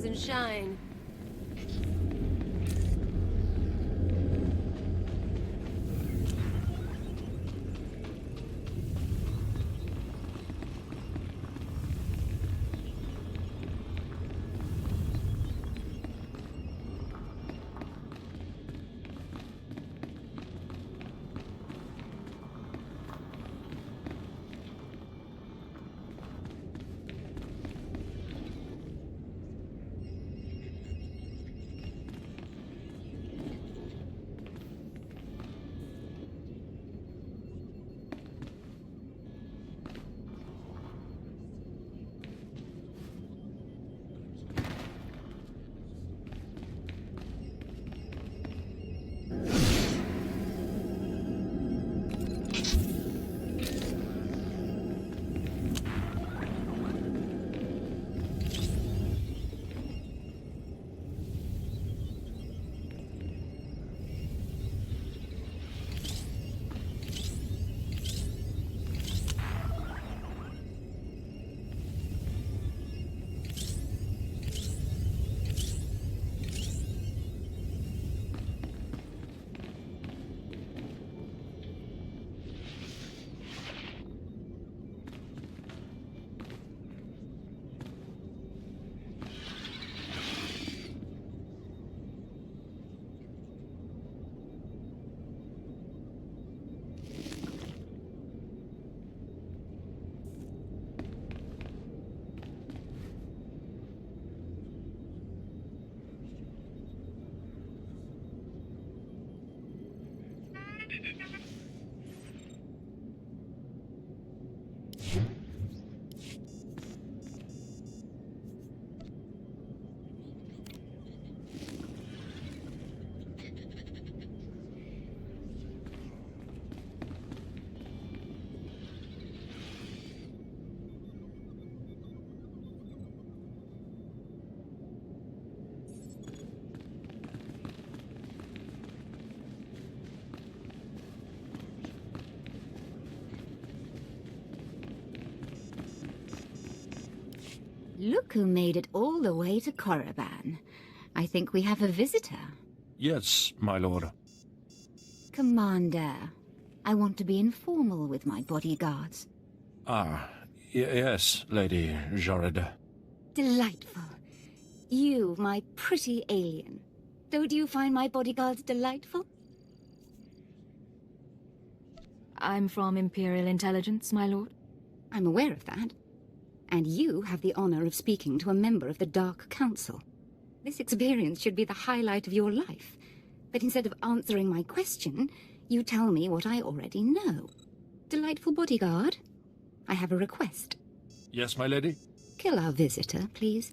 rise and shine. Look who made it all the way to Korriban. I think we have a visitor. Yes, my lord. Commander, I want to be informal with my bodyguards. Yes, Lady Jorid. Delightful. You, my pretty alien. Don't you find my bodyguards delightful? I'm from Imperial Intelligence, my lord. I'm aware of that. And you have the honor of speaking to a member of the Dark Council. This experience should be the highlight of your life. But instead of answering my question, you tell me what I already know. Delightful bodyguard, I have a request. Yes, my lady? Kill our visitor, please.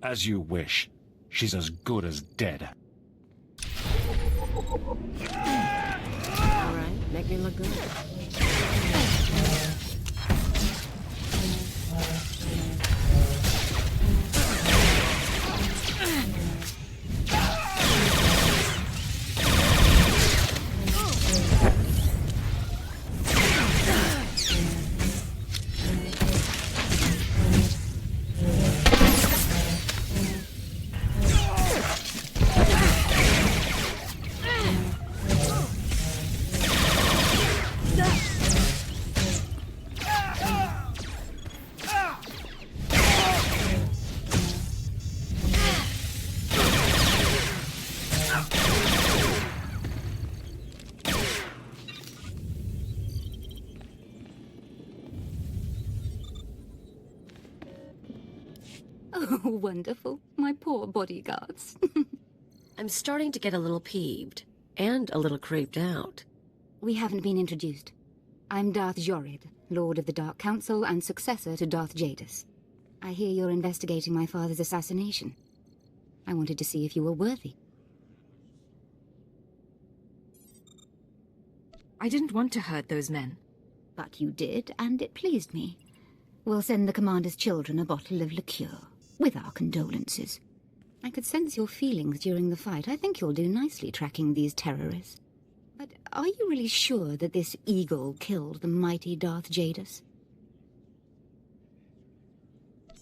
As you wish. She's as good as dead. All right, make me look good. Oh, wonderful. My poor bodyguards. I'm starting to get a little peeved, and a little creeped out. We haven't been introduced. I'm Darth Jorid, Lord of the Dark Council and successor to Darth Jadus. I hear you're investigating my father's assassination. I wanted to see if you were worthy. I didn't want to hurt those men. But you did, and it pleased me. We'll send the Commander's children a bottle of liqueur, with our condolences. I could sense your feelings during the fight. I think you'll do nicely tracking these terrorists. But are you really sure that this eagle killed the mighty Darth Jadus?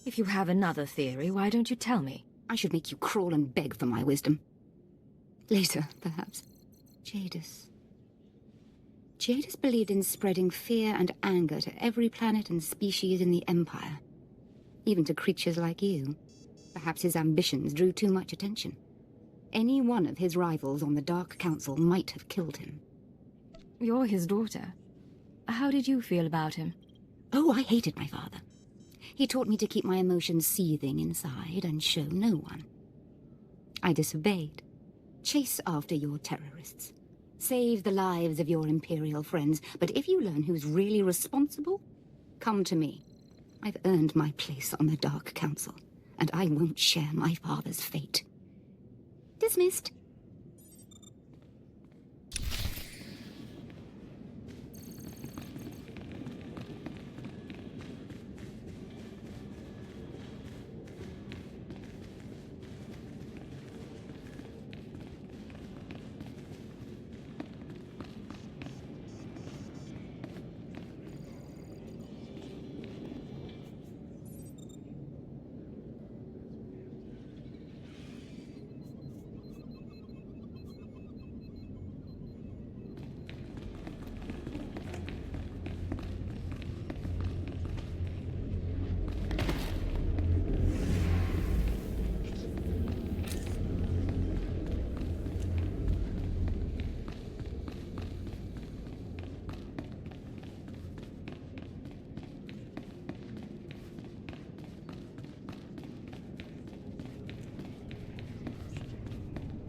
If you have another theory, why don't you tell me? I should make you crawl and beg for my wisdom. Later, perhaps. Jadis. Jadis believed in spreading fear and anger to every planet and species in the Empire. Even to creatures like you. Perhaps his ambitions drew too much attention. Any one of his rivals on the Dark Council might have killed him. You're his daughter. How did you feel about him? Oh, I hated my father. He taught me to keep my emotions seething inside and show no one. I disobeyed. Chase after your terrorists. Save the lives of your Imperial friends. But if you learn who's really responsible, come to me. I've earned my place on the Dark Council, and I won't share my father's fate. Dismissed.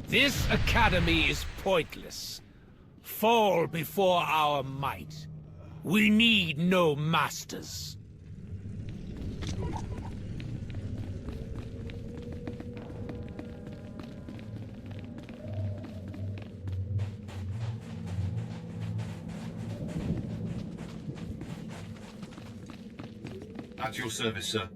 This academy is pointless. Fall before our might. We need no masters. At your service, sir.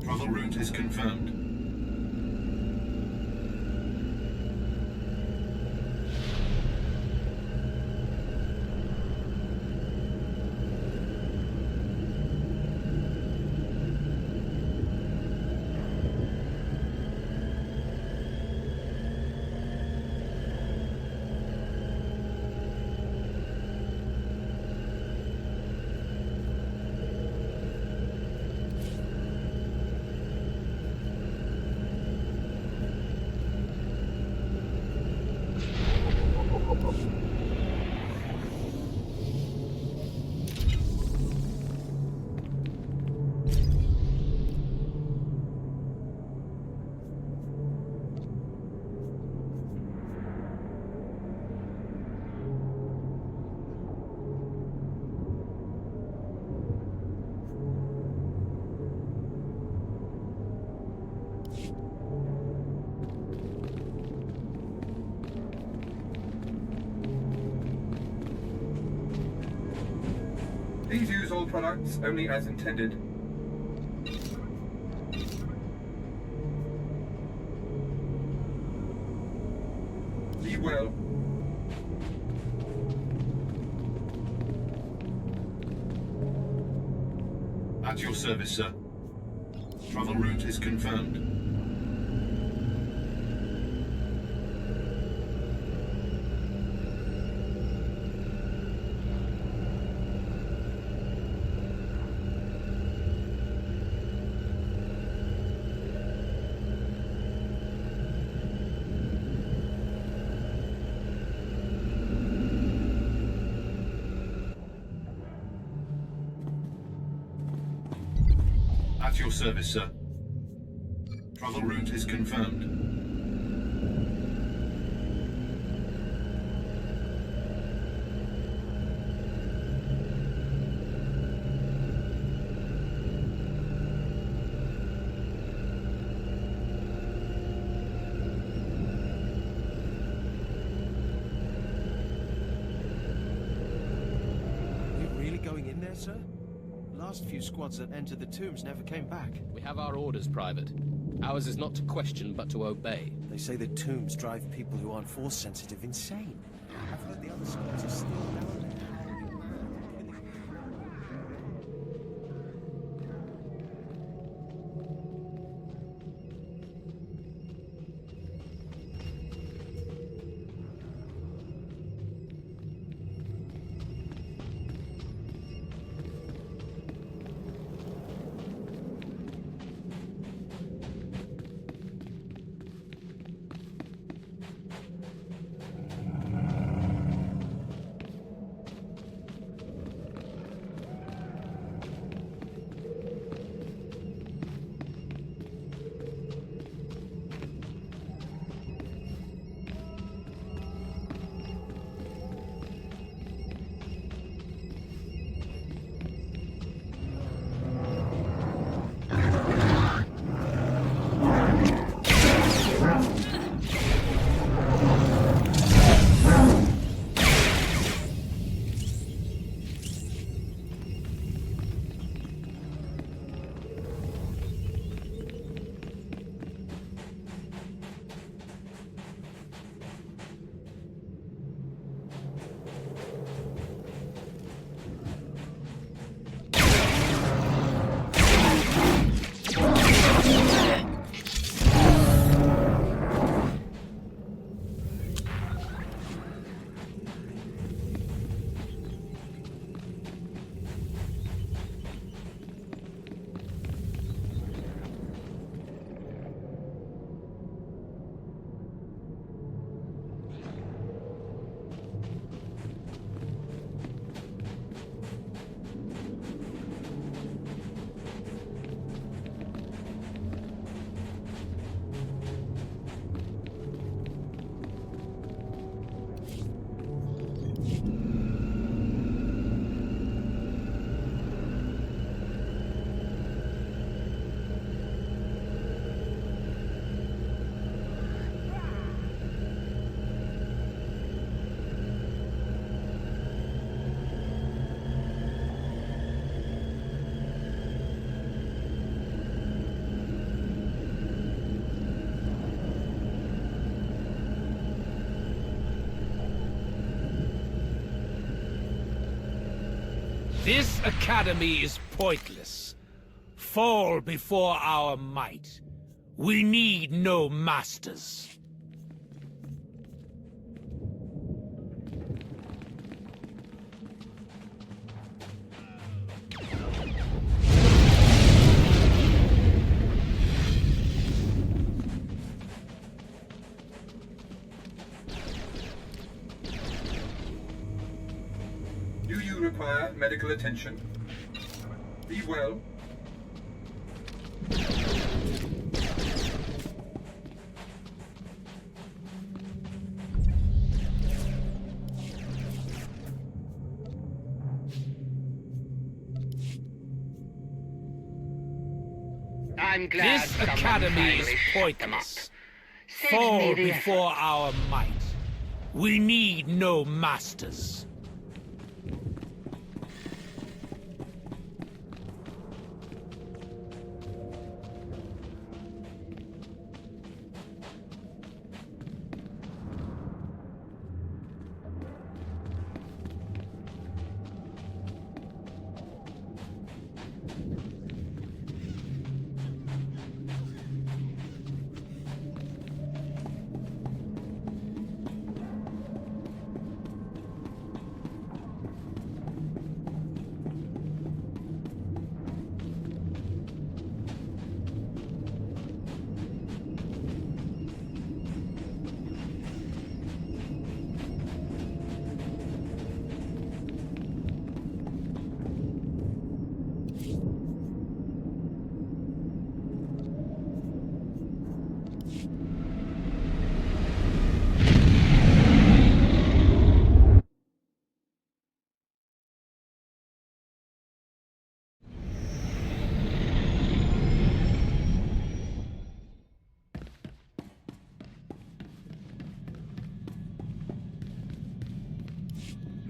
Travel route is confirmed. Please use all products only as intended. Be well. At your service, sir. Travel route is confirmed. At your service, sir. Travel route is confirmed. You really going in there, sir? Last few squads that entered the tombs never came back. We have our orders, Private. Ours is not to question, but to obey. They say the tombs drive people who aren't force sensitive insane. I've heard the other squads are still down there. This academy is pointless. Fall before our might. We need no masters. Do you require medical attention? Be well. I'm glad This someone academy is finally shut them up. pointless. Saving Fall me the before our might. We need no masters.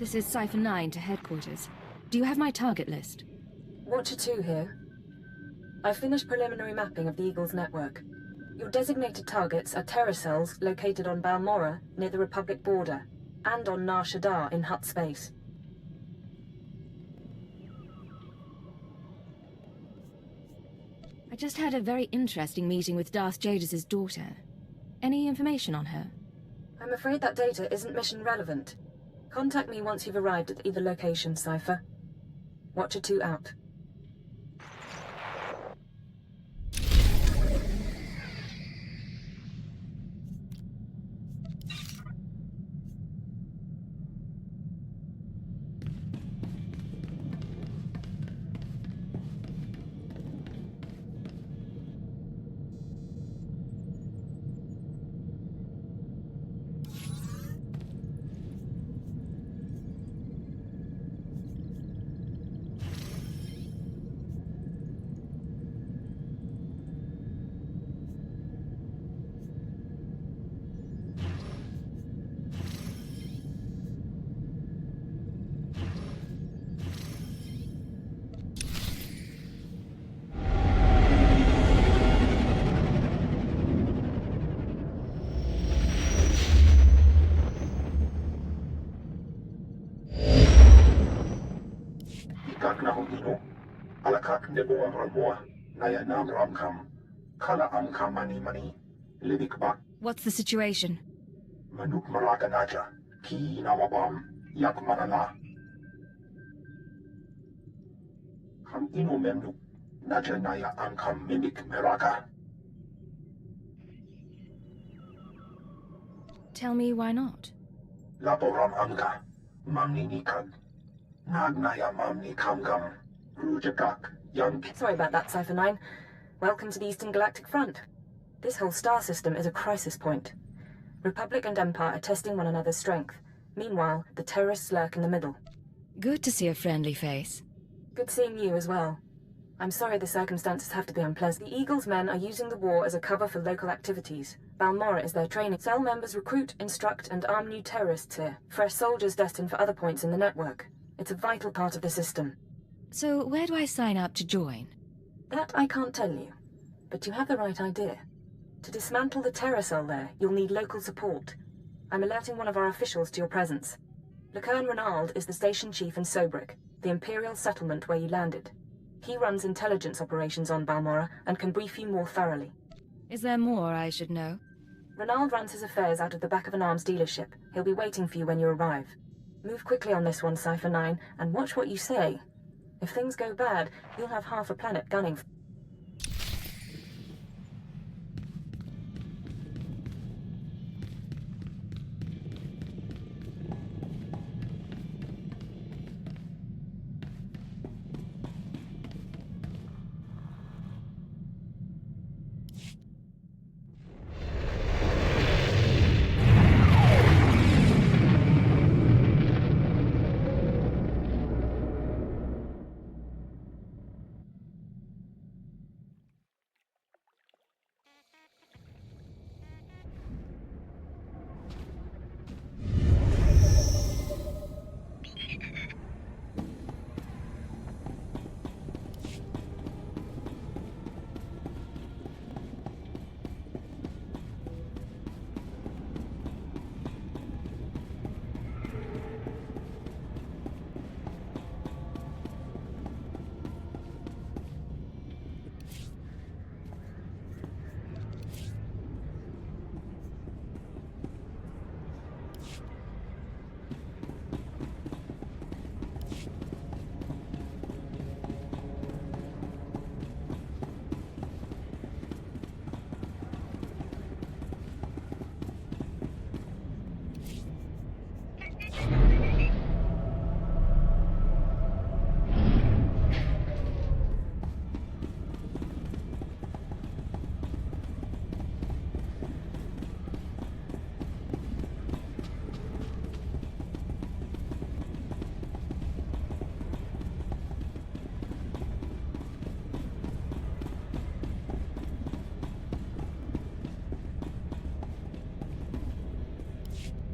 This is Cipher 9 to headquarters. Do you have my target list? Watcher 2 here. I've finished preliminary mapping of the Eagle's network. Your designated targets are terror cells located on Balmora, near the Republic border, and on Nar Shaddaa in Hutt space. I just had a very interesting meeting with Darth Jadis' daughter. Any information on her? I'm afraid that data isn't mission relevant. Contact me once you've arrived at either location, Cipher. Watcher 2 out. What's the situation? Tell me why not? Sorry about that, Cipher 9. Welcome to the Eastern Galactic Front. This whole star system is a crisis point. Republic and Empire are testing one another's strength. Meanwhile, the terrorists lurk in the middle. Good to see a friendly face. Good seeing you as well. I'm sorry the circumstances have to be unpleasant. The Eagle's men are using the war as a cover for local activities. Balmora is their training. Cell members recruit, instruct, and arm new terrorists here. Fresh soldiers destined for other points in the network. It's a vital part of the system. So where do I sign up to join? That I can't tell you. But you have the right idea. To dismantle the terror cell there, you'll need local support. I'm alerting one of our officials to your presence. Lecurne Renald is the station chief in Sobrik, the Imperial settlement where you landed. He runs intelligence operations on Balmora and can brief you more thoroughly. Is there more I should know? Renald runs his affairs out of the back of an arms dealership. He'll be waiting for you when you arrive. Move quickly on this one, Cypher 9, and watch what you say. If things go bad, you'll have half a planet gunning for...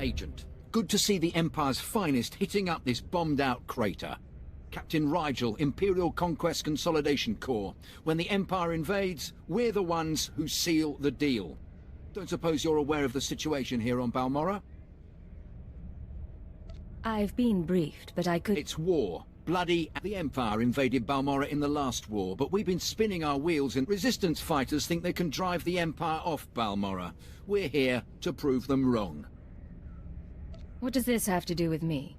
Agent, good to see the Empire's finest hitting up this bombed-out crater. Captain Rigel, Imperial Conquest Consolidation Corps. When the Empire invades, we're the ones who seal the deal. Don't suppose you're aware of the situation here on Balmora? I've been briefed, but I could... It's war. Bloody. The Empire invaded Balmora in the last war, but we've been spinning our wheels and Resistance fighters think they can drive the Empire off Balmora. We're here to prove them wrong. What does this have to do with me?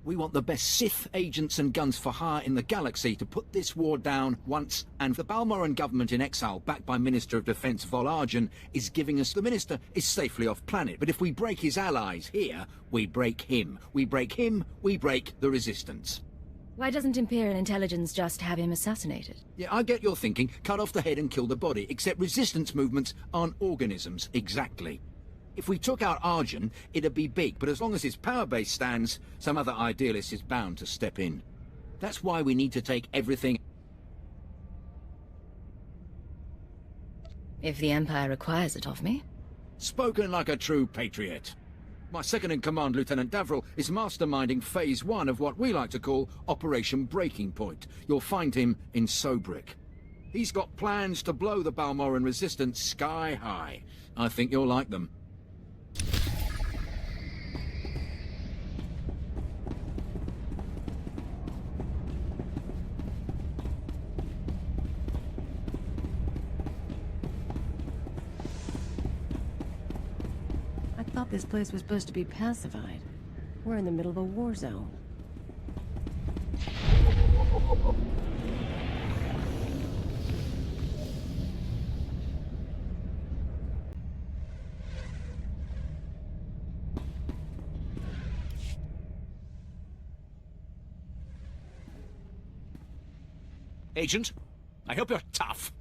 We want the best Sith agents and guns for hire in the galaxy to put this war down once, and the Balmoran government in exile, backed by Minister of Defense Vol Argen, is giving us... The Minister is safely off planet, but if we break his allies here, we break him. We break him, we break the Resistance. Why doesn't Imperial intelligence just have him assassinated? Yeah, I get your thinking. Cut off the head and kill the body, except Resistance movements aren't organisms, exactly. If we took out Argen, it'd be big, but as long as his power base stands, some other idealist is bound to step in. That's why we need to take everything... If the Empire requires it of me. Spoken like a true patriot. My second-in-command, Lieutenant Davril, is masterminding Phase 1 of what we like to call Operation Breaking Point. You'll find him in Sobrik. He's got plans to blow the Balmoran Resistance sky high. I think you'll like them. I thought this place was supposed to be pacified. We're in the middle of a war zone. Agent, I hope you're tough.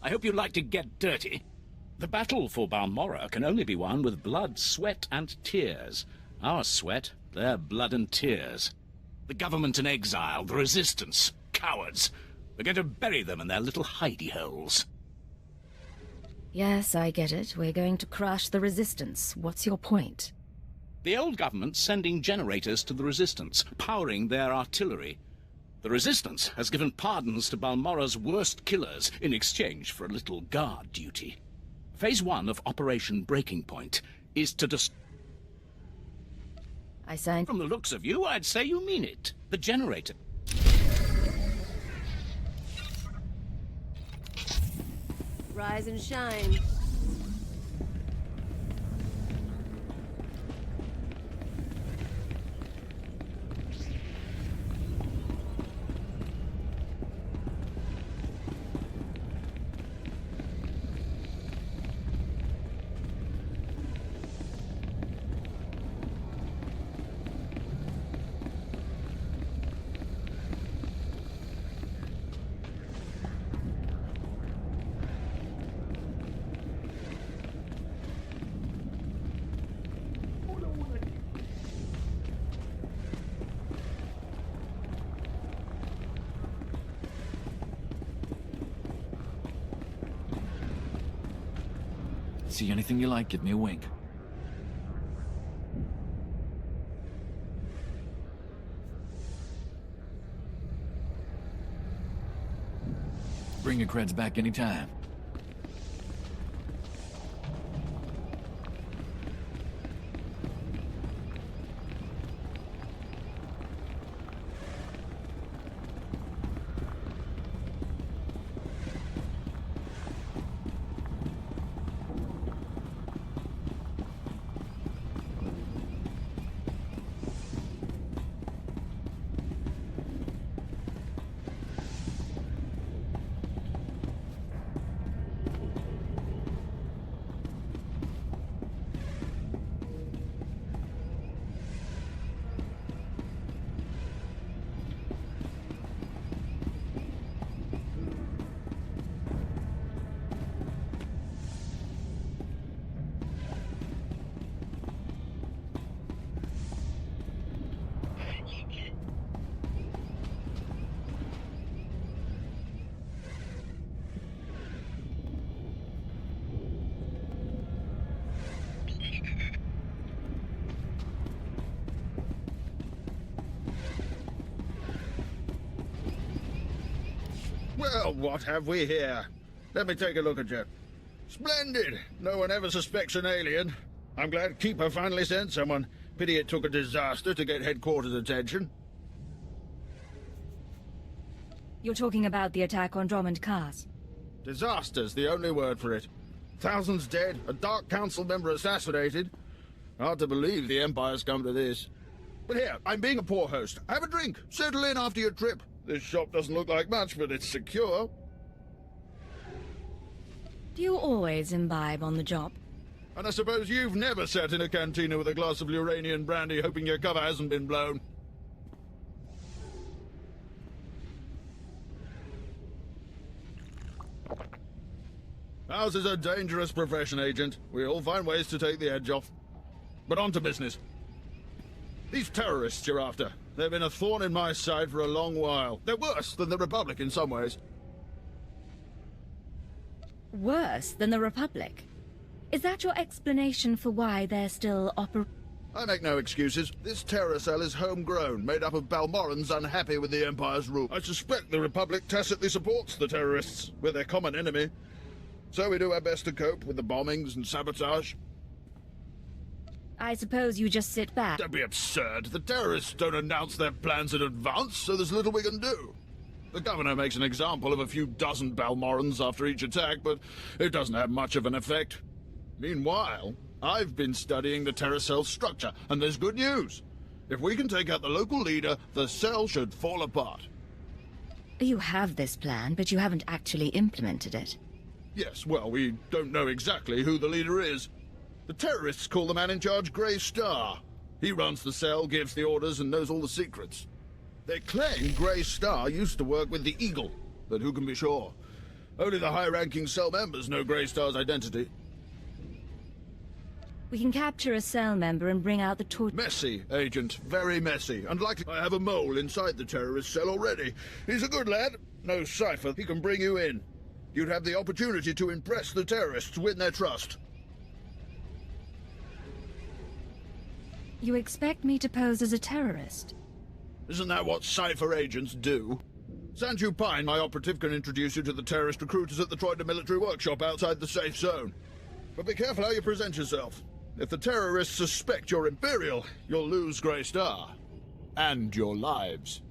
I hope you like to get dirty. The battle for Balmora can only be won with blood, sweat, and tears. Our sweat, their blood and tears. The government in exile, the Resistance, cowards. We're going to bury them in their little hidey holes. Yes, I get it. We're going to crush the Resistance. What's your point? The old government's sending generators to the Resistance, powering their artillery. The Resistance has given pardons to Balmora's worst killers in exchange for a little guard duty. Phase 1 of Operation Breaking Point is to I signed. From the looks of you, I'd say you mean it. The generator. Rise and shine. See anything you like, give me a wink. Bring your creds back anytime. Well, what have we here? Let me take a look at you. Splendid! No one ever suspects an alien. I'm glad Keeper finally sent someone. Pity it took a disaster to get headquarters attention. You're talking about the attack on Drummond Cars. Disaster's the only word for it. Thousands dead, a Dark Council member assassinated. Hard to believe the Empire's come to this. But here, I'm being a poor host. Have a drink. Settle in after your trip. This shop doesn't look like much, but it's secure. Do you always imbibe on the job? And I suppose you've never sat in a cantina with a glass of Uranian brandy hoping your cover hasn't been blown. Ours is a dangerous profession, Agent. We all find ways to take the edge off. But on to business. These terrorists you're after, they've been a thorn in my side for a long while. They're worse than the Republic in some ways. Worse than the Republic? Is that your explanation for why they're still I make no excuses. This terror cell is homegrown, made up of Balmorans unhappy with the Empire's rule. I suspect the Republic tacitly supports the terrorists. We're their common enemy. So we do our best to cope with the bombings and sabotage. I suppose you just sit back. Don't be absurd. The terrorists don't announce their plans in advance, so there's little we can do. The governor makes an example of a few dozen Balmorans after each attack, but it doesn't have much of an effect. Meanwhile, I've been studying the terror cell's structure, and there's good news. If we can take out the local leader, the cell should fall apart. You have this plan, but you haven't actually implemented it. Yes, well, we don't know exactly who the leader is. The terrorists call the man in charge Grey Star. He runs the cell, gives the orders, and knows all the secrets. They claim Grey Star used to work with the Eagle, but who can be sure? Only the high-ranking cell members know Grey Star's identity. We can capture a cell member and bring out the torch. Messy, Agent. Very messy. Unlikely. I have a mole inside the terrorist cell already. He's a good lad. No cipher. He can bring you in. You'd have the opportunity to impress the terrorists, win their trust. You expect me to pose as a terrorist? Isn't that what cipher agents do? Sanju Pine, my operative, can introduce you to the terrorist recruiters at the Troida military workshop outside the safe zone. But be careful how you present yourself. If the terrorists suspect you're Imperial, you'll lose Grey Star. And your lives.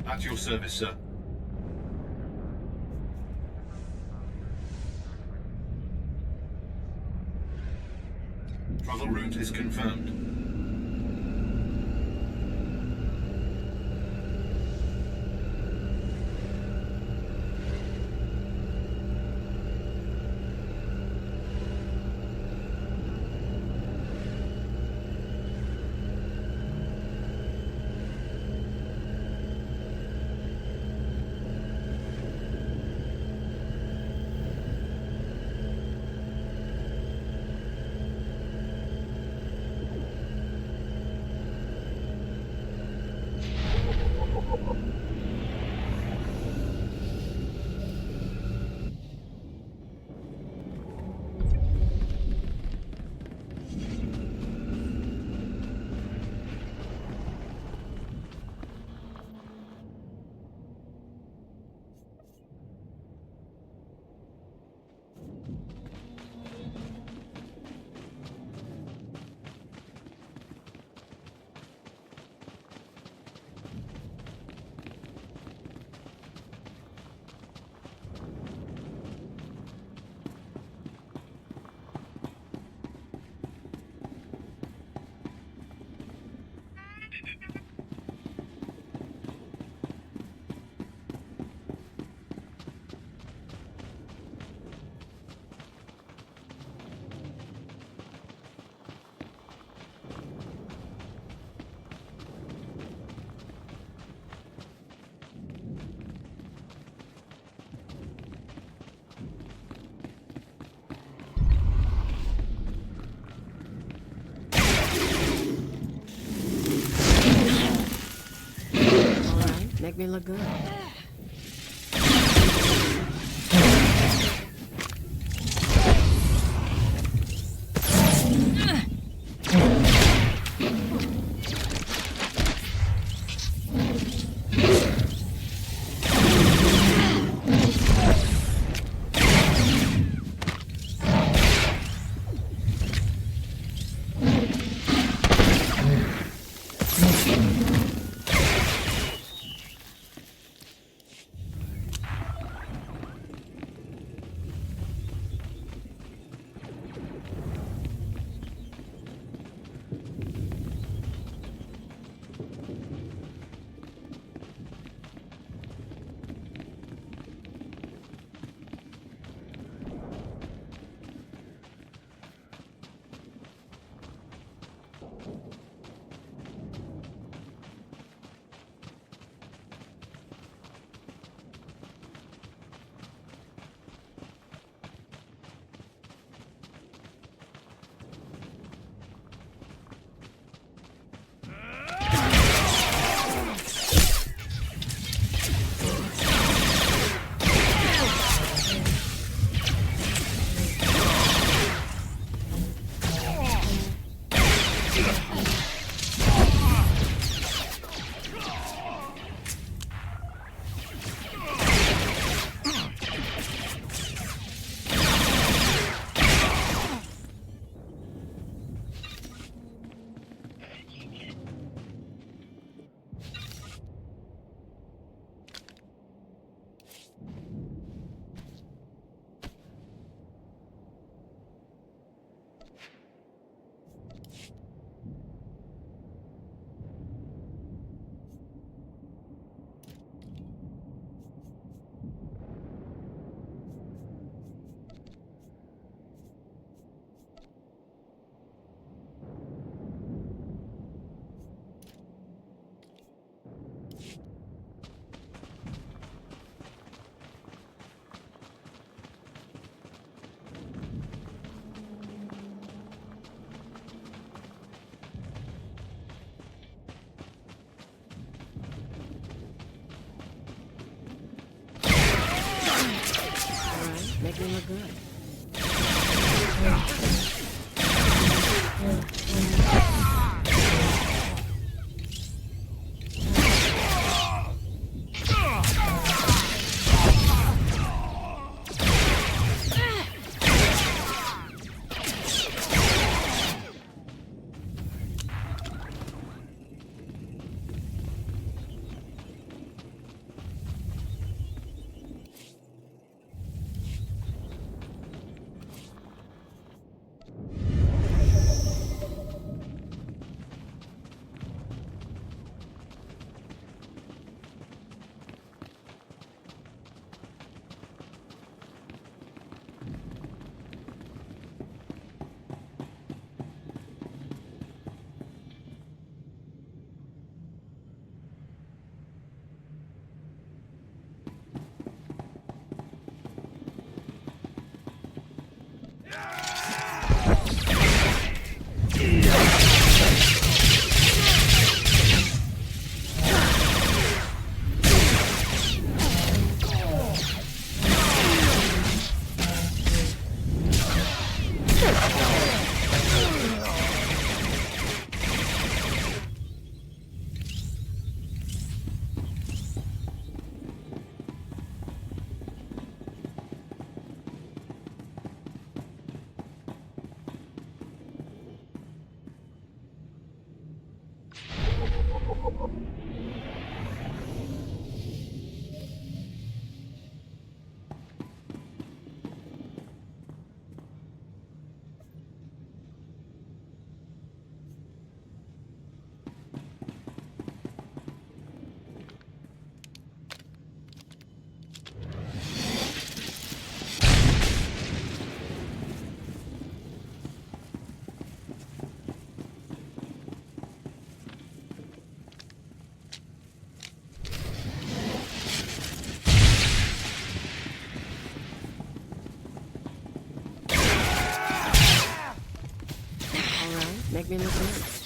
At your service, sir. Travel route is confirmed. Make me look good. me look good. Make me look good.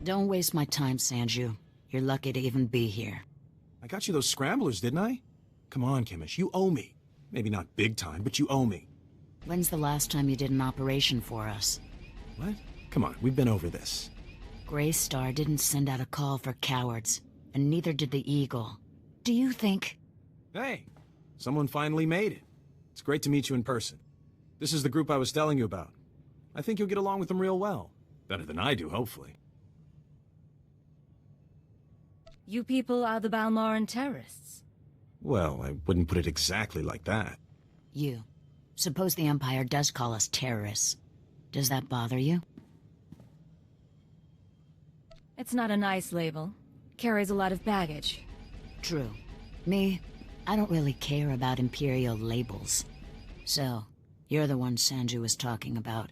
Don't waste my time, Sanju. You're lucky to even be here. I got you those scramblers, didn't I? Come on, Chemish, you owe me. Maybe not big time, but you owe me. When's the last time you did an operation for us? What? Come on, we've been over this. Greystar didn't send out a call for cowards, and neither did the Eagle. Do you think... Hey, someone finally made it. It's great to meet you in person. This is the group I was telling you about. I think you'll get along with them real well. Better than I do, hopefully. You people are the Balmoran terrorists. Well, I wouldn't put it exactly like that. You. Suppose the Empire does call us terrorists. Does that bother you? It's not a nice label. Carries a lot of baggage. True. Me, I don't really care about Imperial labels. So, you're the one Sanju was talking about.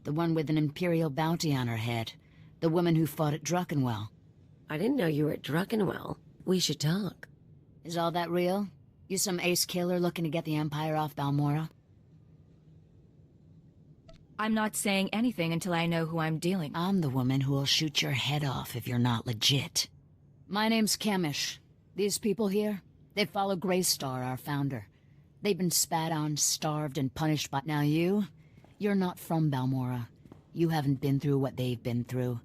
The one with an Imperial bounty on her head. The woman who fought at Druckenwell. I didn't know you were at Druckenwell. We should talk. Is all that real? You some ace killer looking to get the Empire off Balmora? I'm not saying anything until I know who I'm dealing with. I'm the woman who will shoot your head off if you're not legit. My name's Chemish. These people here, they follow Greystar, our founder. They've been spat on, starved, and punished by... Now you're not from Balmora. You haven't been through what they've been through.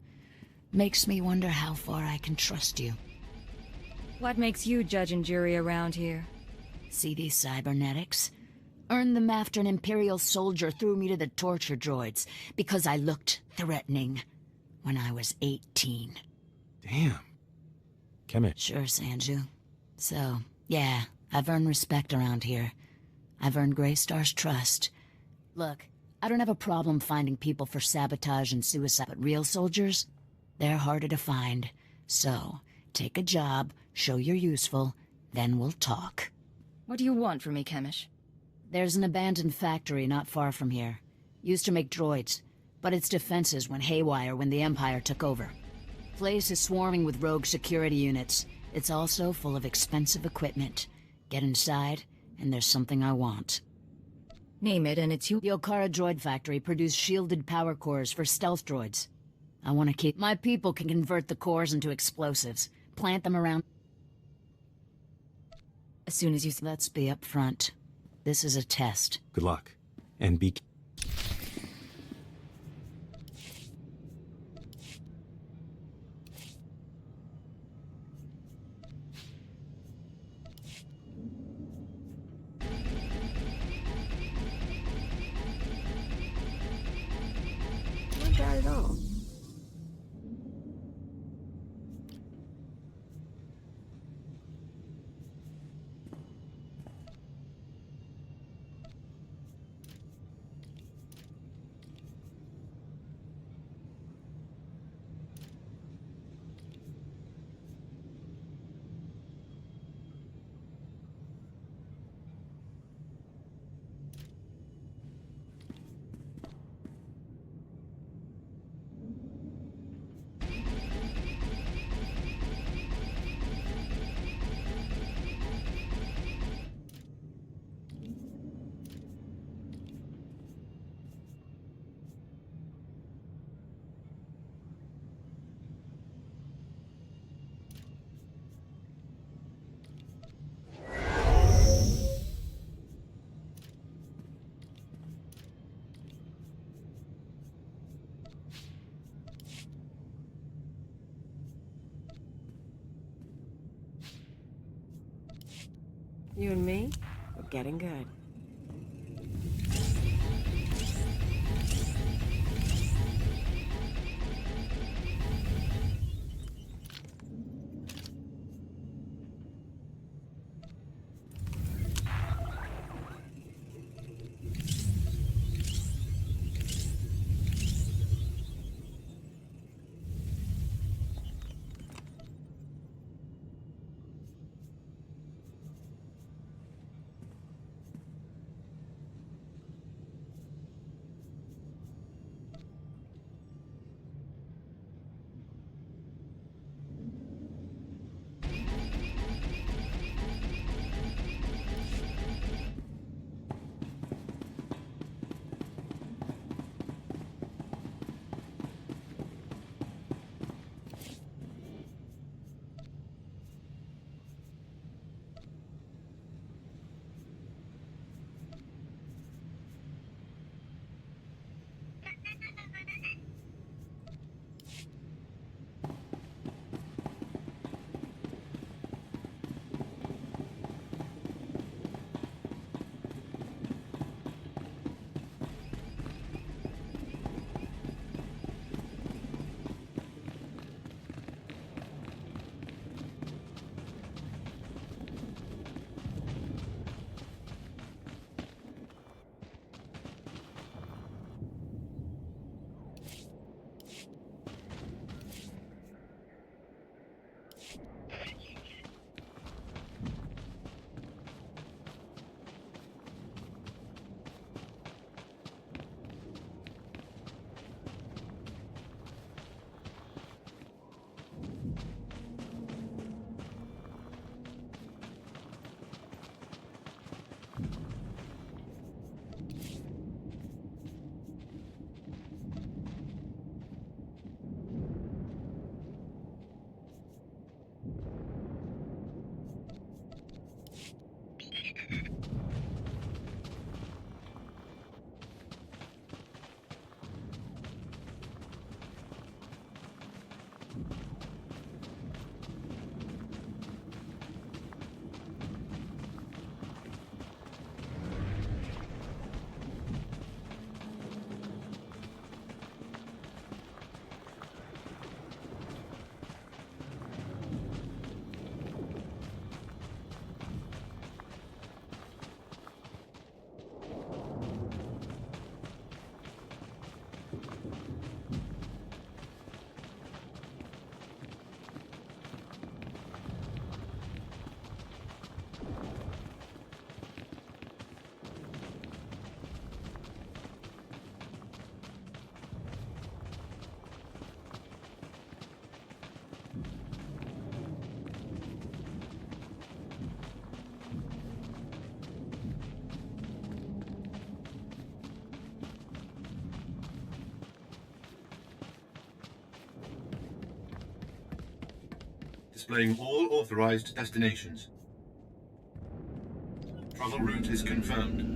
Makes me wonder how far I can trust you. What makes you judge and jury around here? See these cybernetics? Earned them after an Imperial soldier threw me to the torture droids because I looked threatening when I was 18. Damn. Chemish. Sure, Sanju. So, yeah, I've earned respect around here. I've earned Greystar's trust. Look, I don't have a problem finding people for sabotage and suicide, but real soldiers? They're harder to find. So, take a job, show you're useful, then we'll talk. What do you want from me, Chemish? There's an abandoned factory not far from here. Used to make droids. but its defenses went haywire when the Empire took over. Place is swarming with rogue security units. It's also full of expensive equipment. Get inside, and there's something I want. Name it, and it's you. The Okara droid factory produced shielded power cores for stealth droids. I want to keep... My people can convert the cores into explosives. Plant them around... As soon as you... Let's be up front. This is a test. Good luck. And be... Not bad at all. You and me, we're getting good. Displaying all authorized destinations. Travel route is confirmed.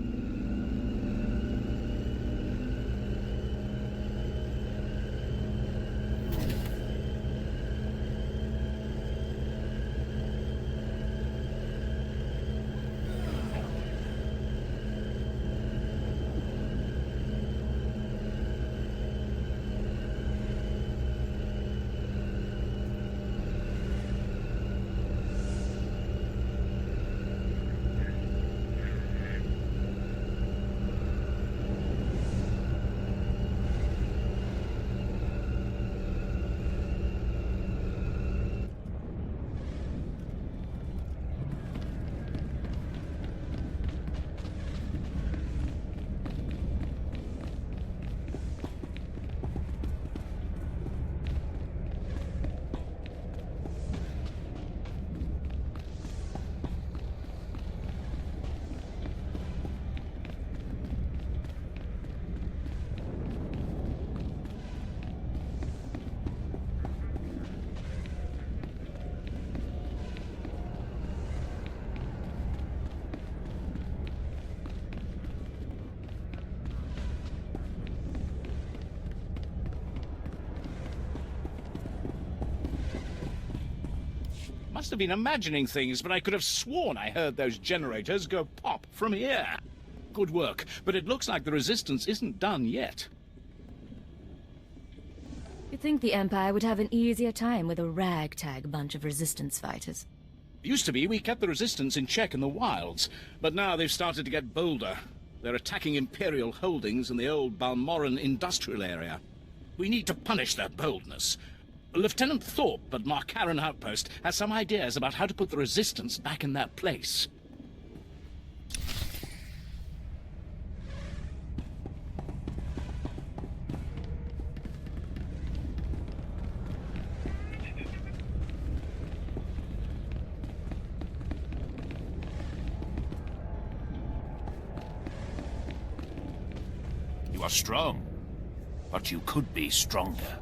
Must have been imagining things, but I could have sworn I heard those generators go pop from here. Good work, but it looks like the resistance isn't done yet. You'd think the Empire would have an easier time with a ragtag bunch of resistance fighters. Used to be we kept the resistance in check in the wilds, but now they've started to get bolder. They're attacking Imperial holdings in the old Balmoran industrial area. We need to punish their boldness. Lieutenant Thorpe at Marcaran Outpost has some ideas about how to put the resistance back in their place. You are strong, but you could be stronger.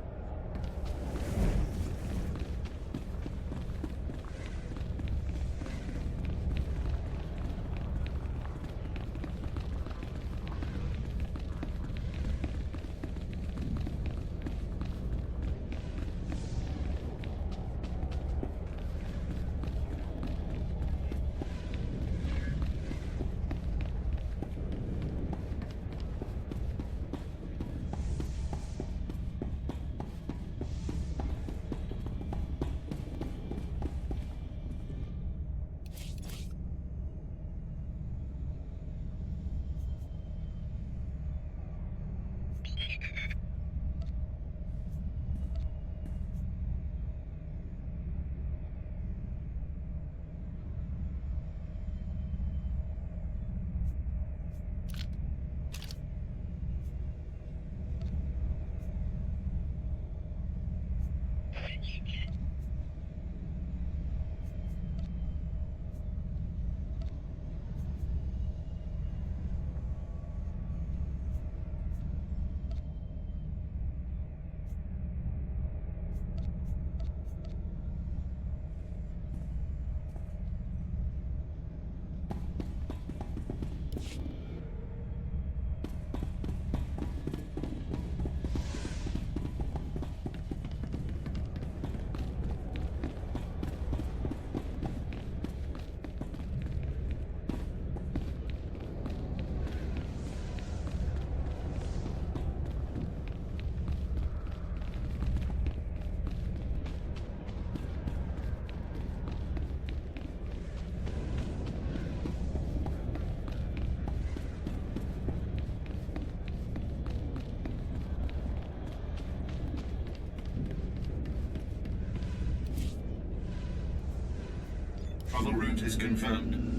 Travel route is confirmed.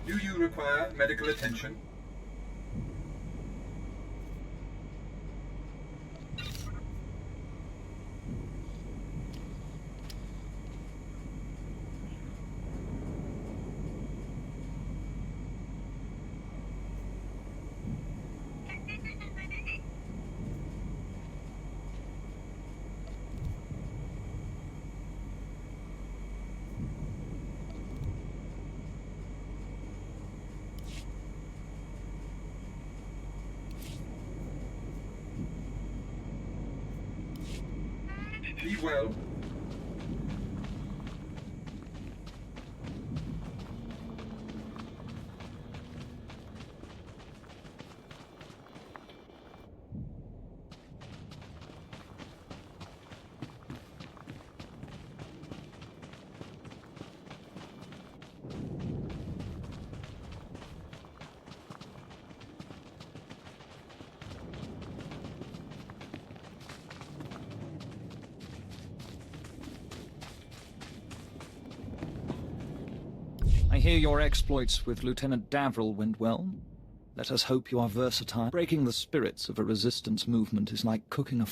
Do you require medical attention? Be well. I hear your exploits with Lieutenant Davril went well. Let us hope you are versatile. Breaking the spirits of a resistance movement is like cooking a...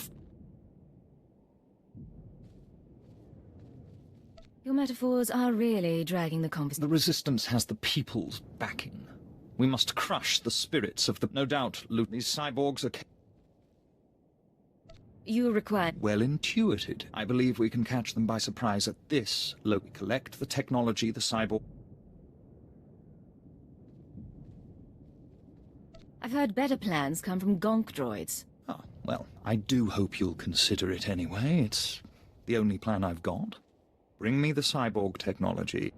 Your metaphors are really dragging the conversation. The resistance has the people's backing. We must crush the spirits of the... No doubt, these cyborgs are... You require... Well intuited. I believe we can catch them by surprise at this. We collect the technology the cyborg... I've heard better plans come from gonk droids. Ah, well, I do hope you'll consider it anyway. It's the only plan I've got. Bring me the cyborg technology.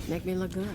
Make me look good.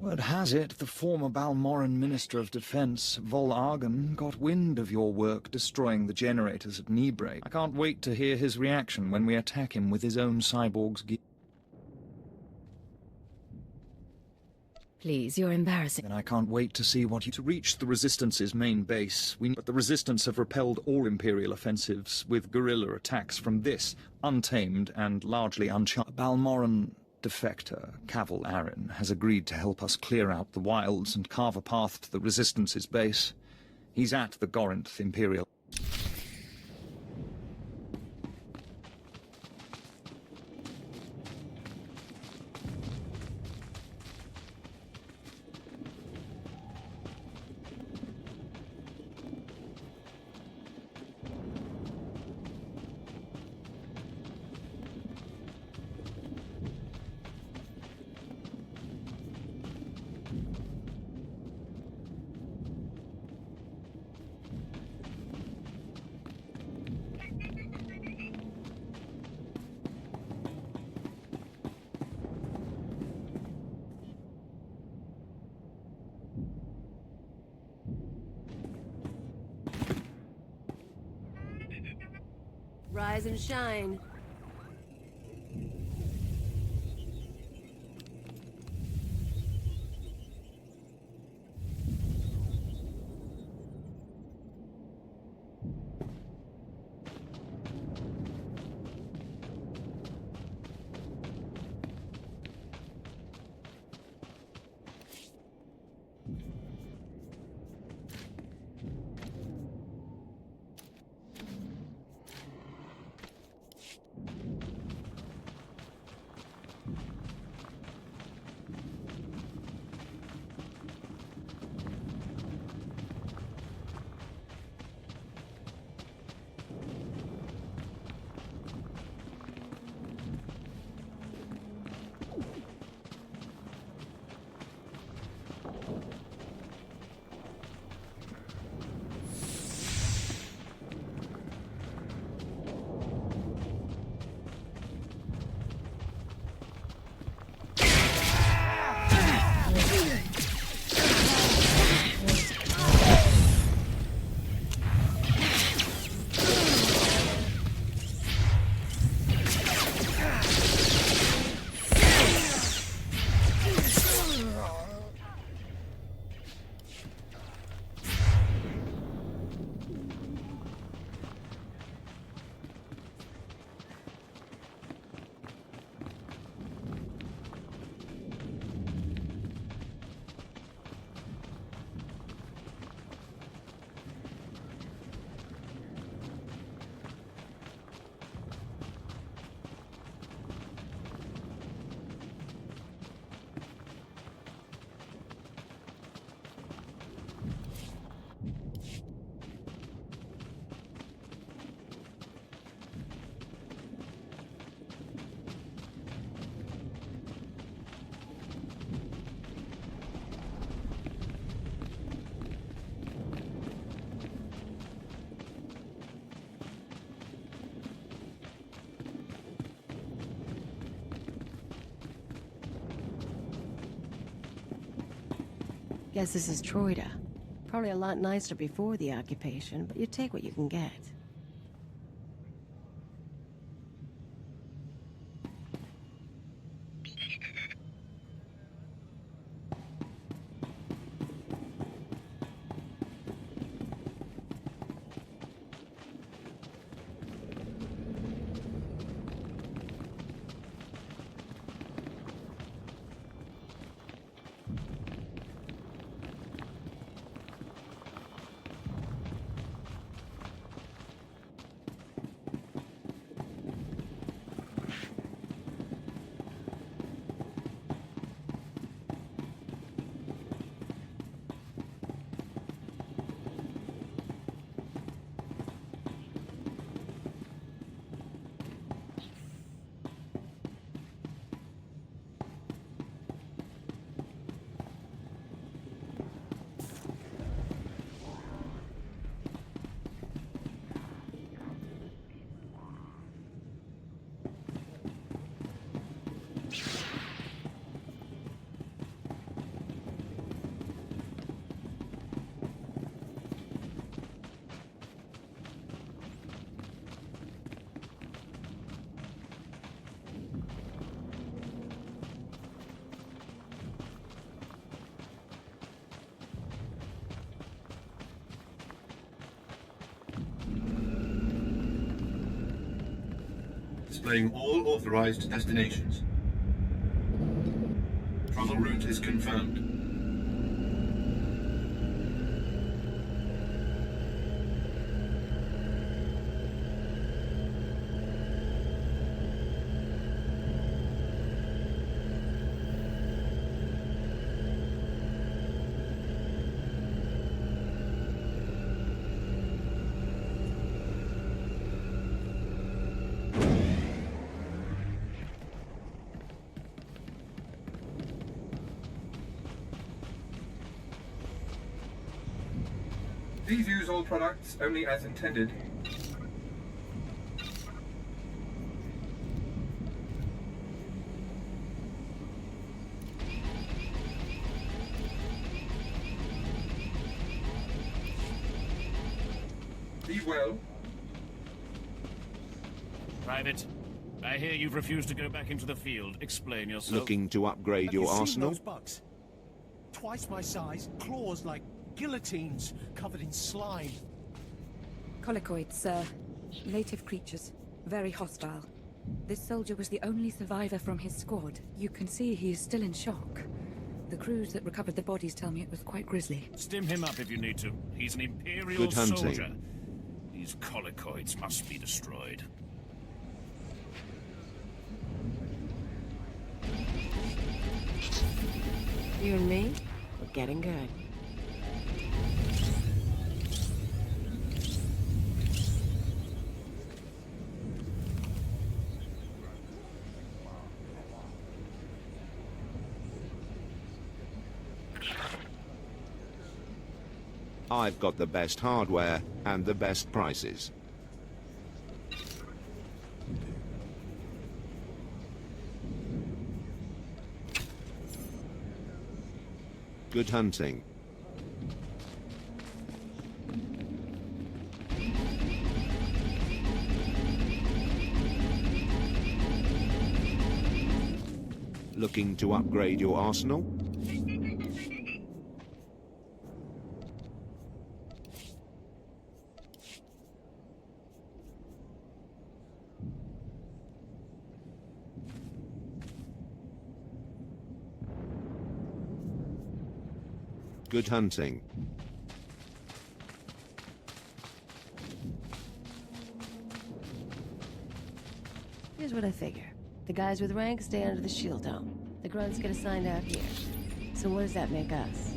Word has it, the former Balmoran Minister of Defense, Vol Argon, got wind of your work destroying the generators at Kneebreak. I can't wait to hear his reaction when we attack him with his own cyborg's gear. Please, you're embarrassing. Then I can't wait to see what you... To reach the Resistance's main base, but the Resistance have repelled all Imperial offensives with guerrilla attacks from this untamed and largely uncharted Balmoran defector, Cavil Aaron, has agreed to help us clear out the wilds and carve a path to the Resistance's base. He's at the Gorinth Imperial. Rise and shine. Guess this is Troida. Probably a lot nicer before the occupation, but you take what you can get. displaying all authorized destinations. Travel route is confirmed. Please use all products only as intended. Be well. Private, I hear you've refused to go back into the field. Explain yourself. Looking to upgrade your arsenal? Those bugs? Twice my size, claws like guillotines, covered in slime. Colicoids, sir. Native creatures. Very hostile. This soldier was the only survivor from his squad. You can see he is still in shock. The crews that recovered the bodies tell me it was quite grisly. Stim him up if you need to. He's an Imperial Good hunting. soldier. These colicoids must be destroyed. You and me, we're getting good. I've got the best hardware and the best prices. Good hunting. Looking to upgrade your arsenal? Good hunting. Here's what I figure. The guys with rank stay under the shield dome. The grunts get assigned out here. So what does that make us?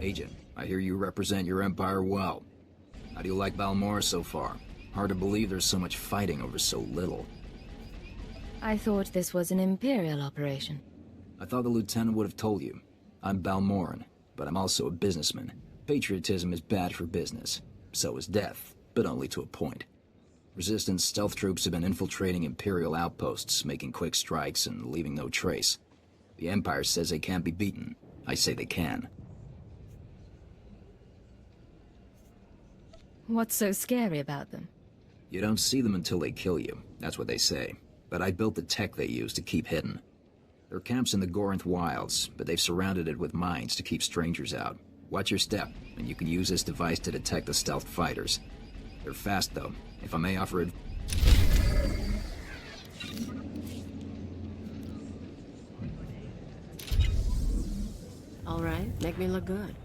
Agent, I hear you represent your empire well. How do you like Balmora so far? Hard to believe there's so much fighting over so little. I thought this was an Imperial operation. I thought the lieutenant would have told you. I'm Balmoran, but I'm also a businessman. Patriotism is bad for business. So is death, but only to a point. Resistance stealth troops have been infiltrating Imperial outposts, making quick strikes and leaving no trace. The Empire says they can't be beaten. I say they can. What's so scary about them? You don't see them until they kill you. That's what they say. But I built the tech they use to keep hidden. There are camps in the Gorinth wilds, but they've surrounded it with mines to keep strangers out. Watch your step, and you can use this device to detect the stealth fighters. They're fast, though. If I may offer it. All right, make me look good.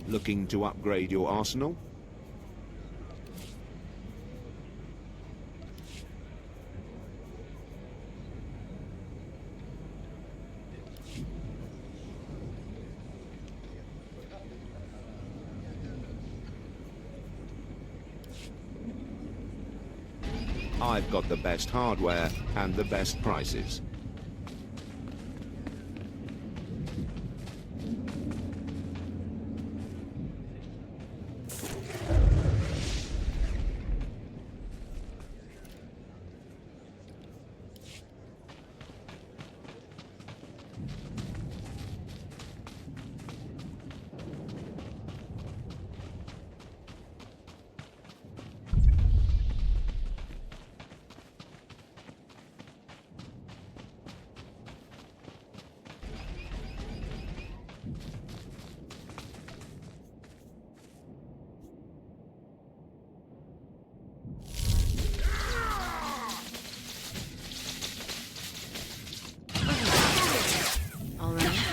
Looking to upgrade your arsenal? I've got the best hardware and the best prices.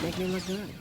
Make me look good.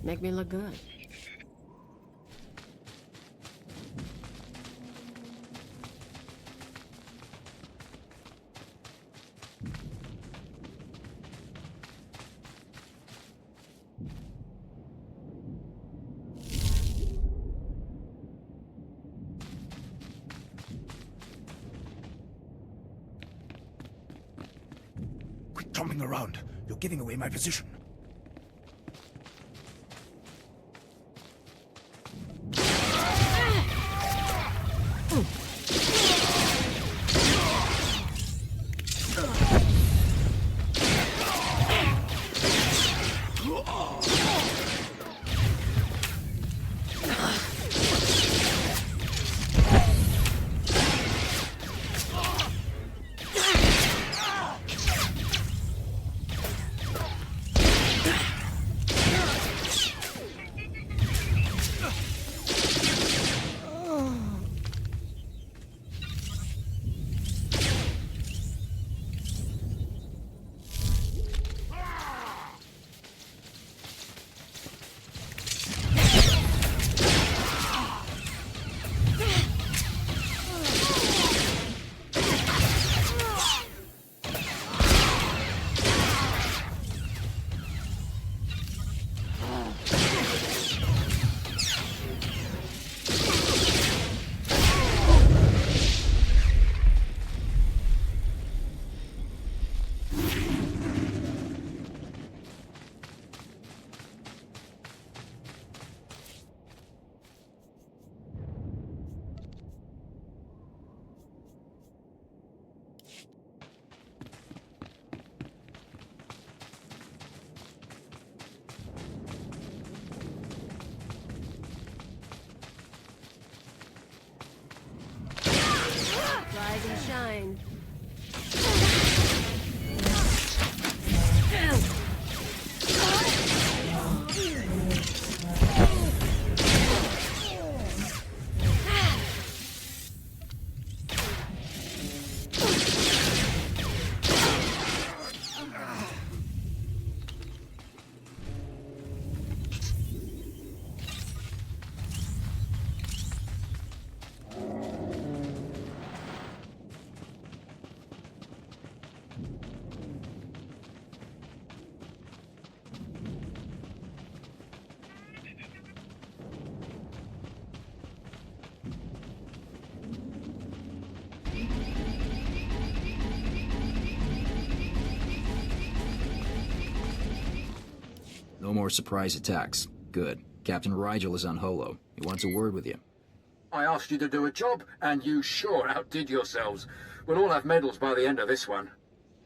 Make me look good. Quit jumping around. You're giving away my position. shine. No more surprise attacks. Good. Captain Rigel is on Holo. He wants a word with you. I asked you to do a job, and you sure outdid yourselves. We'll all have medals by the end of this one.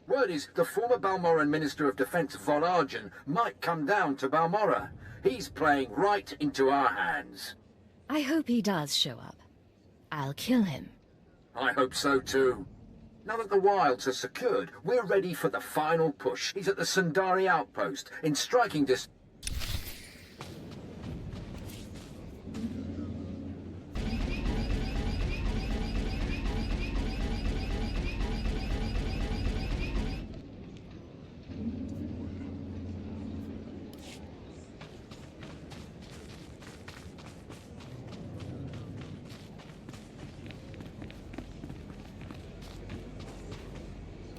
Word is, the former Balmoran Minister of Defense Volargen might come down to Balmora. He's playing right into our hands. I hope he does show up. I'll kill him. I hope so too. Now that the wilds are secured, we're ready for the final push. He's at the Sundari outpost, in striking distance.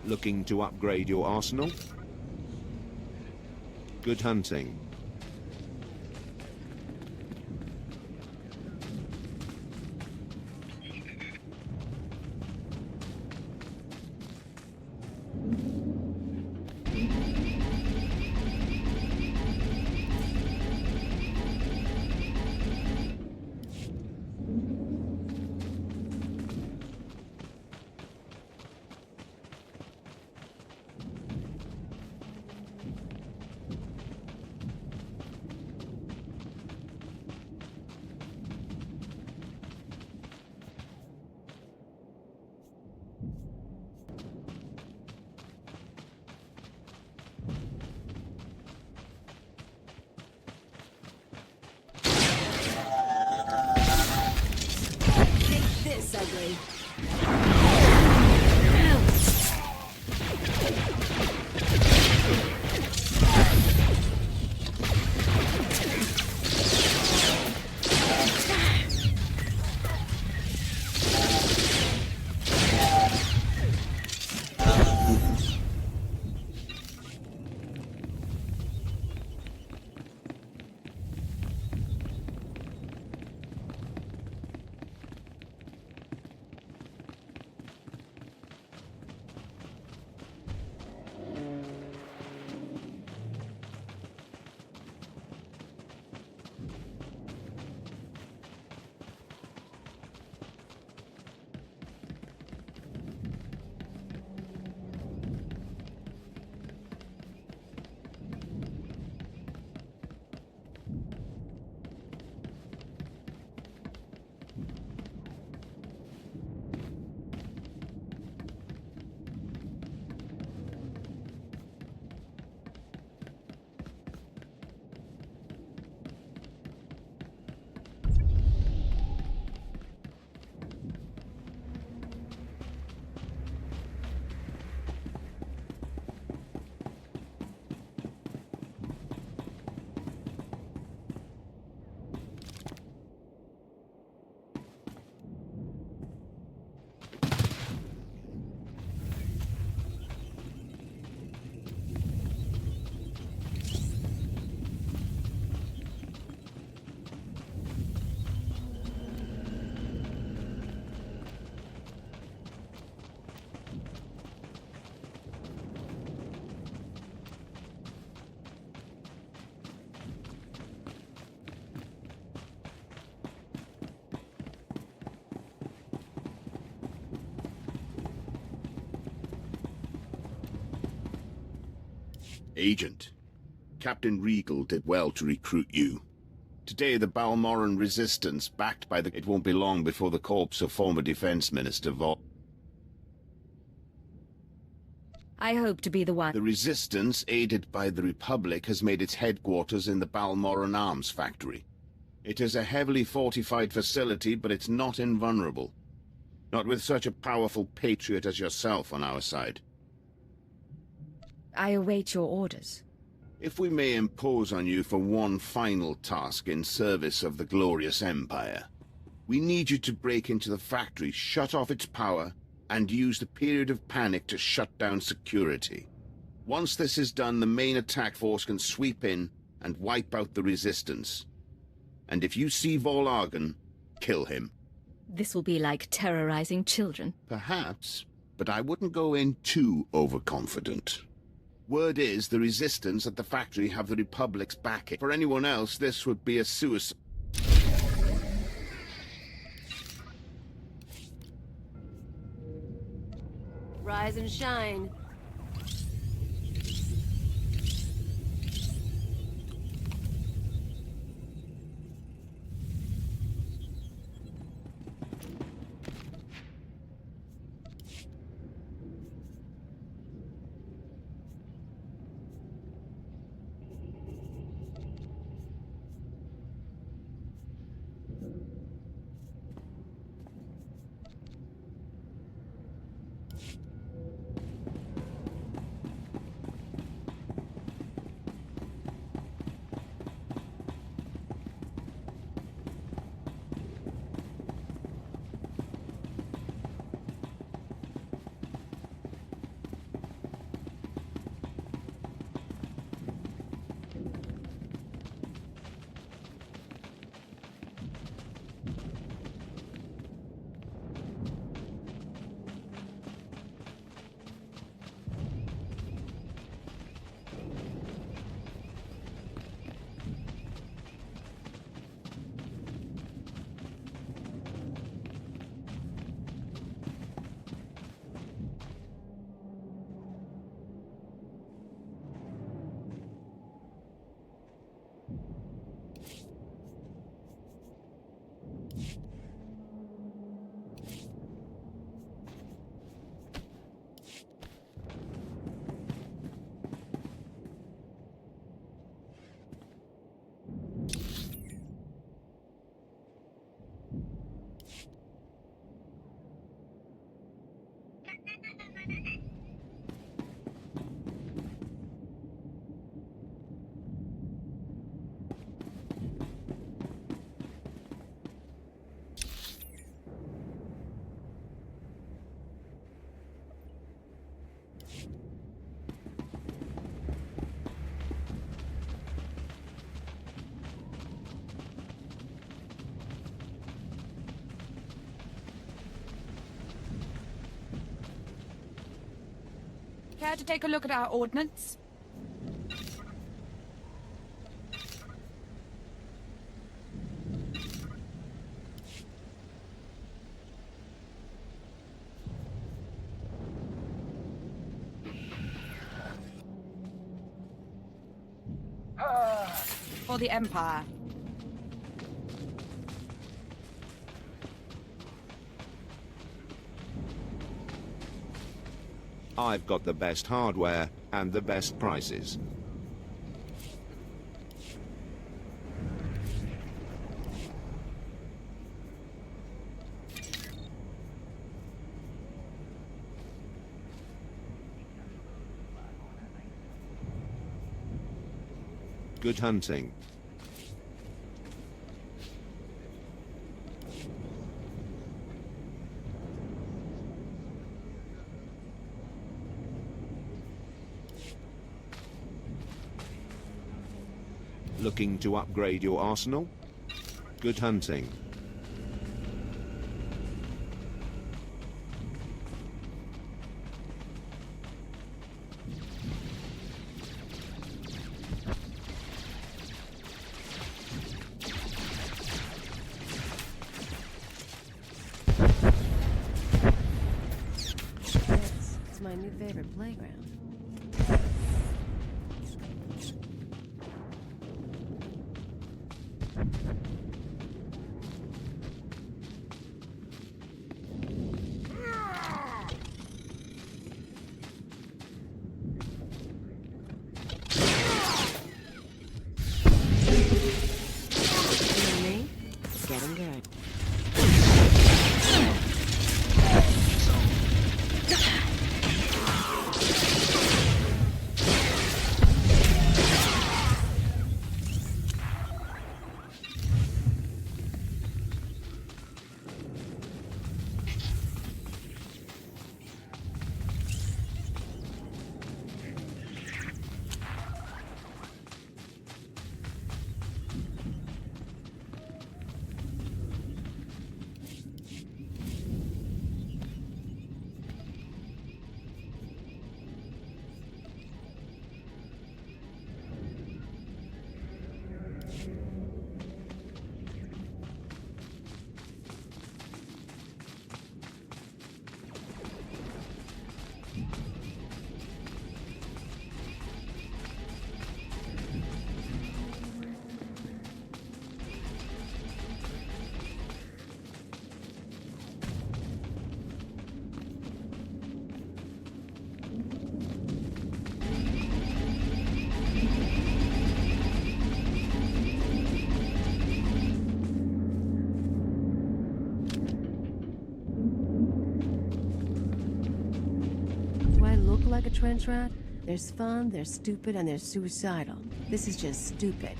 Looking to upgrade your arsenal? Good hunting. This ugly. Agent, Captain Regal did well to recruit you. Today the Balmoran resistance, backed by the... It won't be long before the corpse of former Defense Minister I hope to be the one. The Resistance, aided by the Republic, has made its headquarters in the Balmora arms factory. It is a heavily fortified facility, but it's not invulnerable. Not with such a powerful patriot as yourself on our side. I await your orders. If we may impose on you for one final task in service of the glorious Empire, we need you to break into the factory, shut off its power, and use the period of panic to shut down security. Once this is done, the main attack force can sweep in and wipe out the Resistance. And if you see Volargen, kill him. This will be like terrorizing children. Perhaps, but I wouldn't go in too overconfident. Word is the Resistance at the factory have the Republic's backing. For anyone else, this would be a suicide. Rise and shine. Care to take a look at our ordnance? For the Empire. I've got the best hardware and the best prices. Good hunting. Looking to upgrade your arsenal? Good hunting. It's my new favorite playground. like a trench rat? There's fun, there's stupid, and there's suicidal. This is just stupid.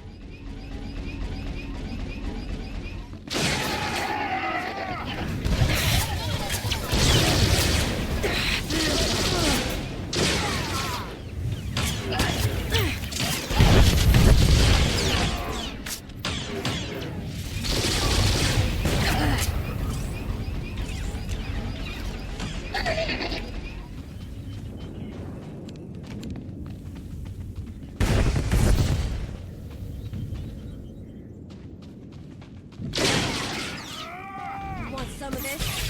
Some of this.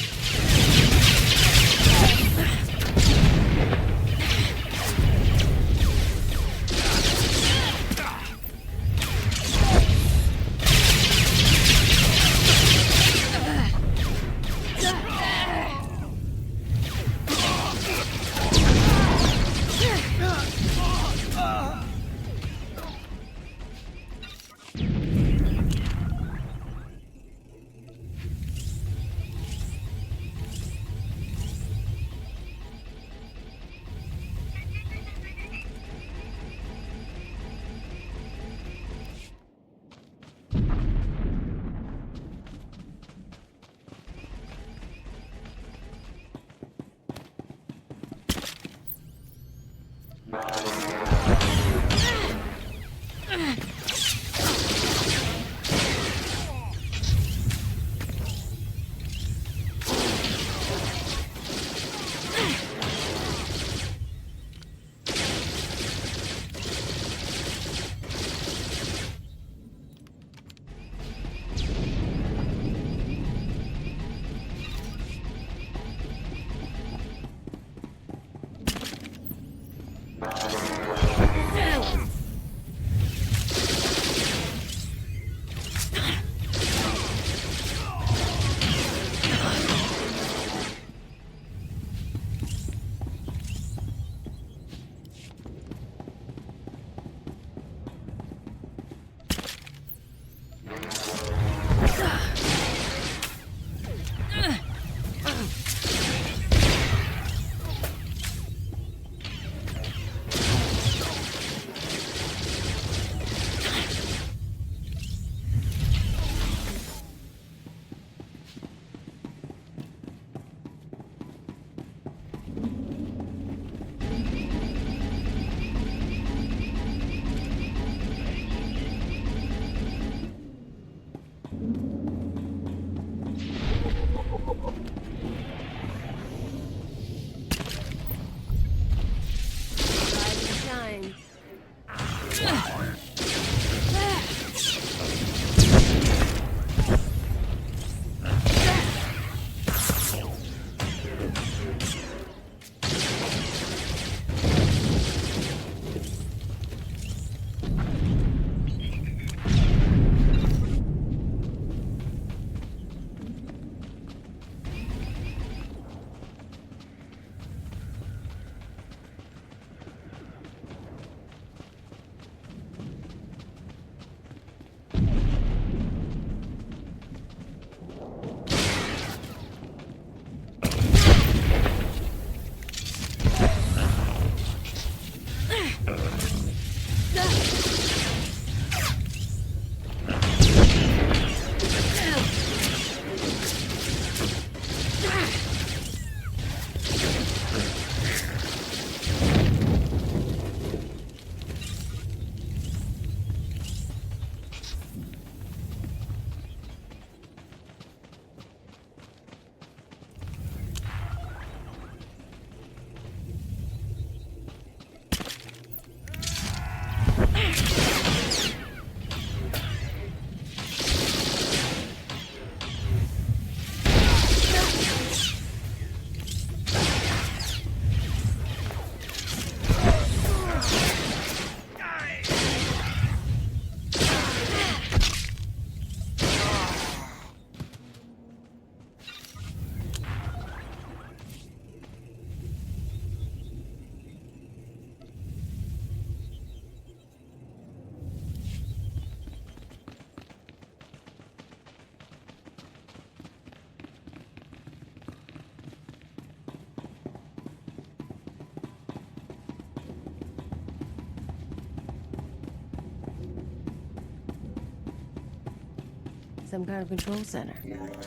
some kind of control center.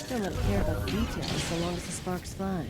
Don't really care about the details so long as the sparks fly.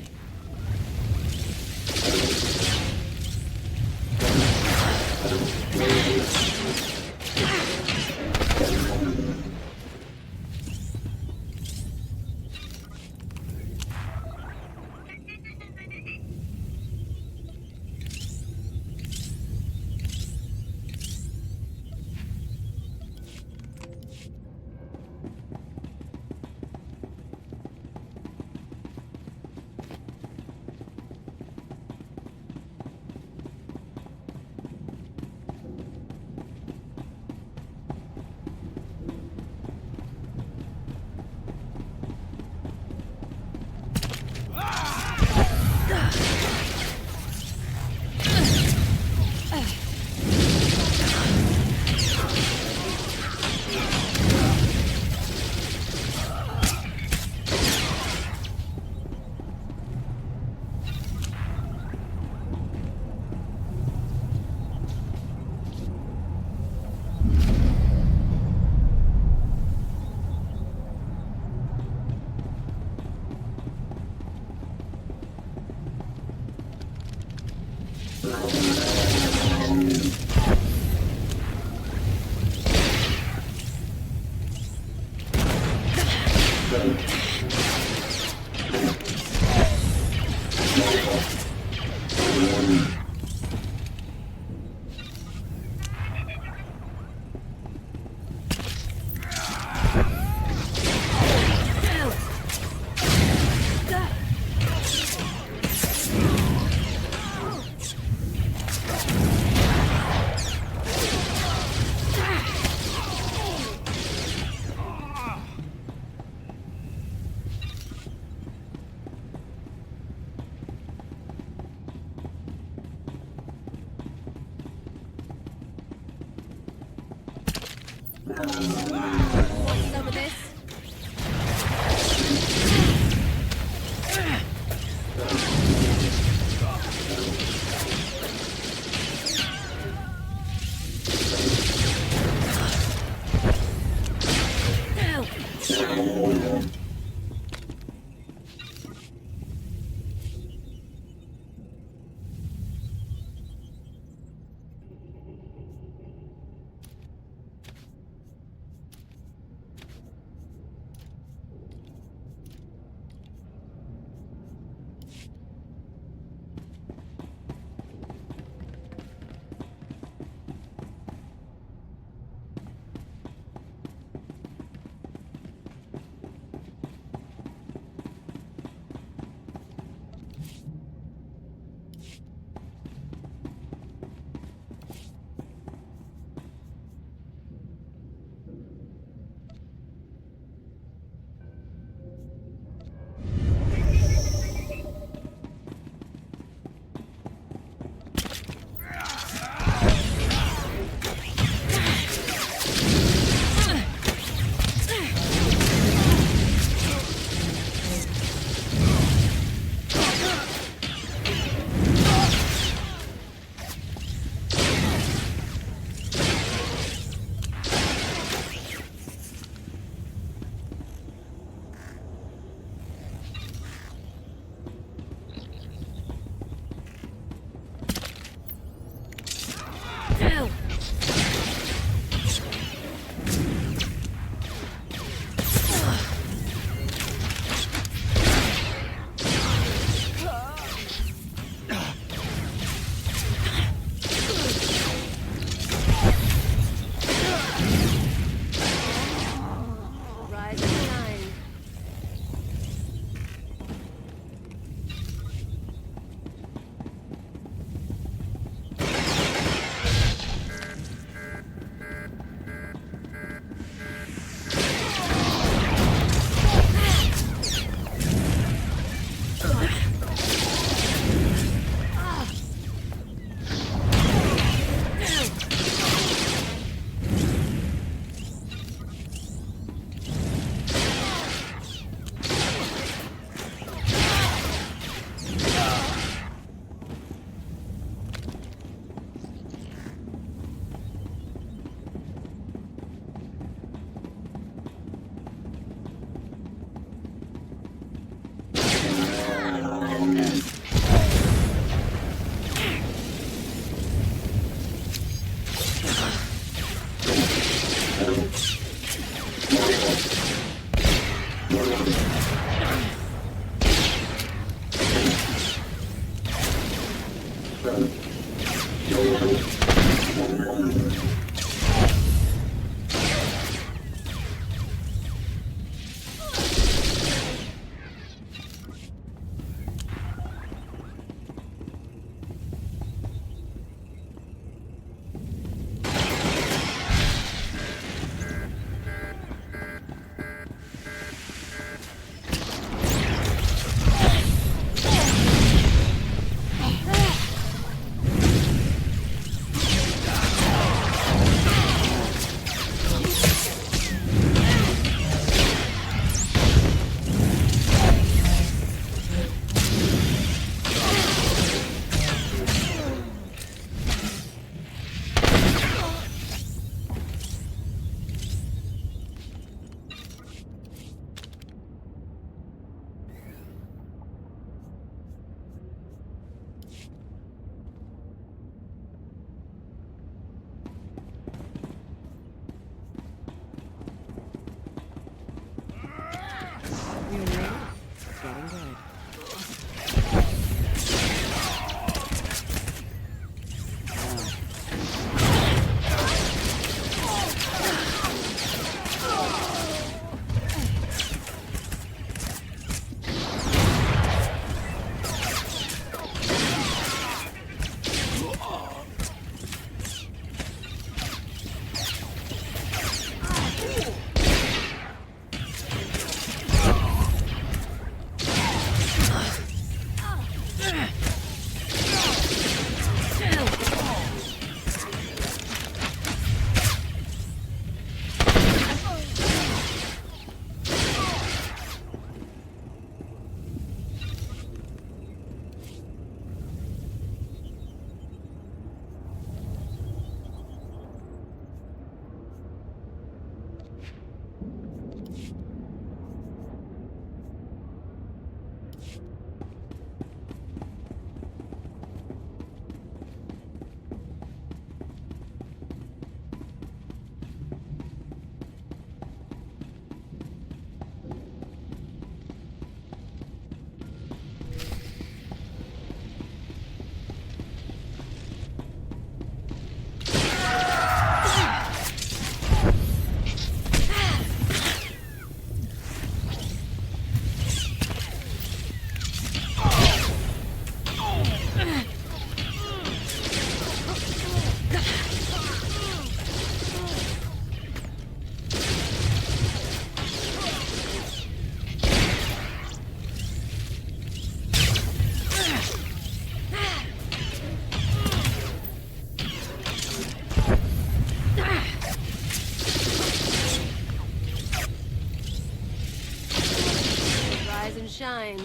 shine.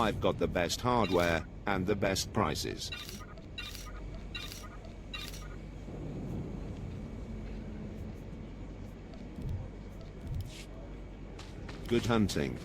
I've got the best hardware and the best prices. Good hunting.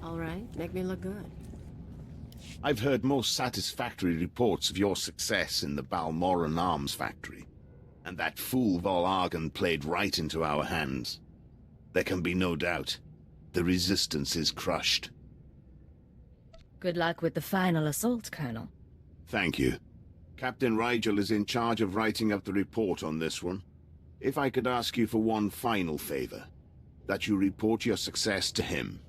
All right, make me look good. I've heard most satisfactory reports of your success in the Balmoran arms factory. And that fool Volargan played right into our hands. There can be no doubt. The Resistance is crushed. Good luck with the final assault, Colonel. Thank you. Captain Rigel is in charge of writing up the report on this one. If I could ask you for one final favor, that you report your success to him.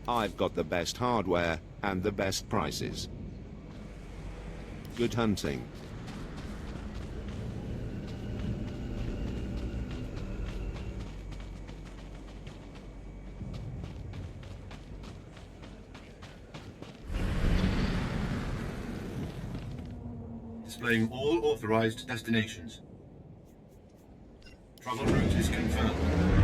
I've got the best hardware and the best prices. Good hunting. Displaying all authorized destinations. Travel route is confirmed.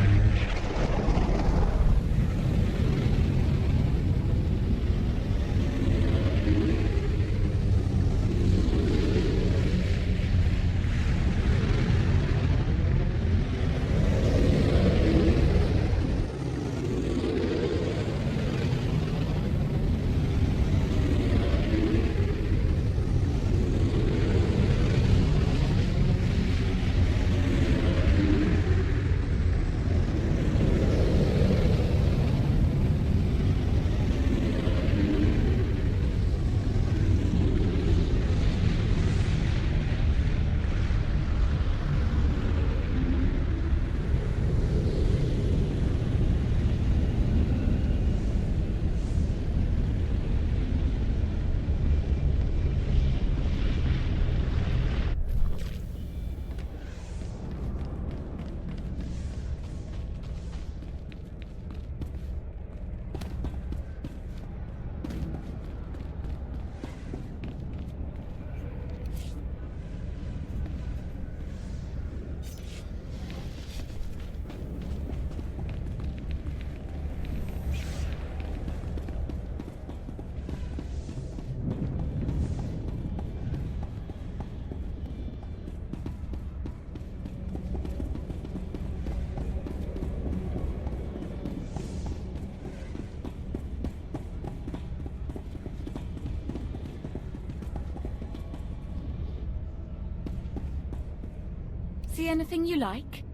See anything you like?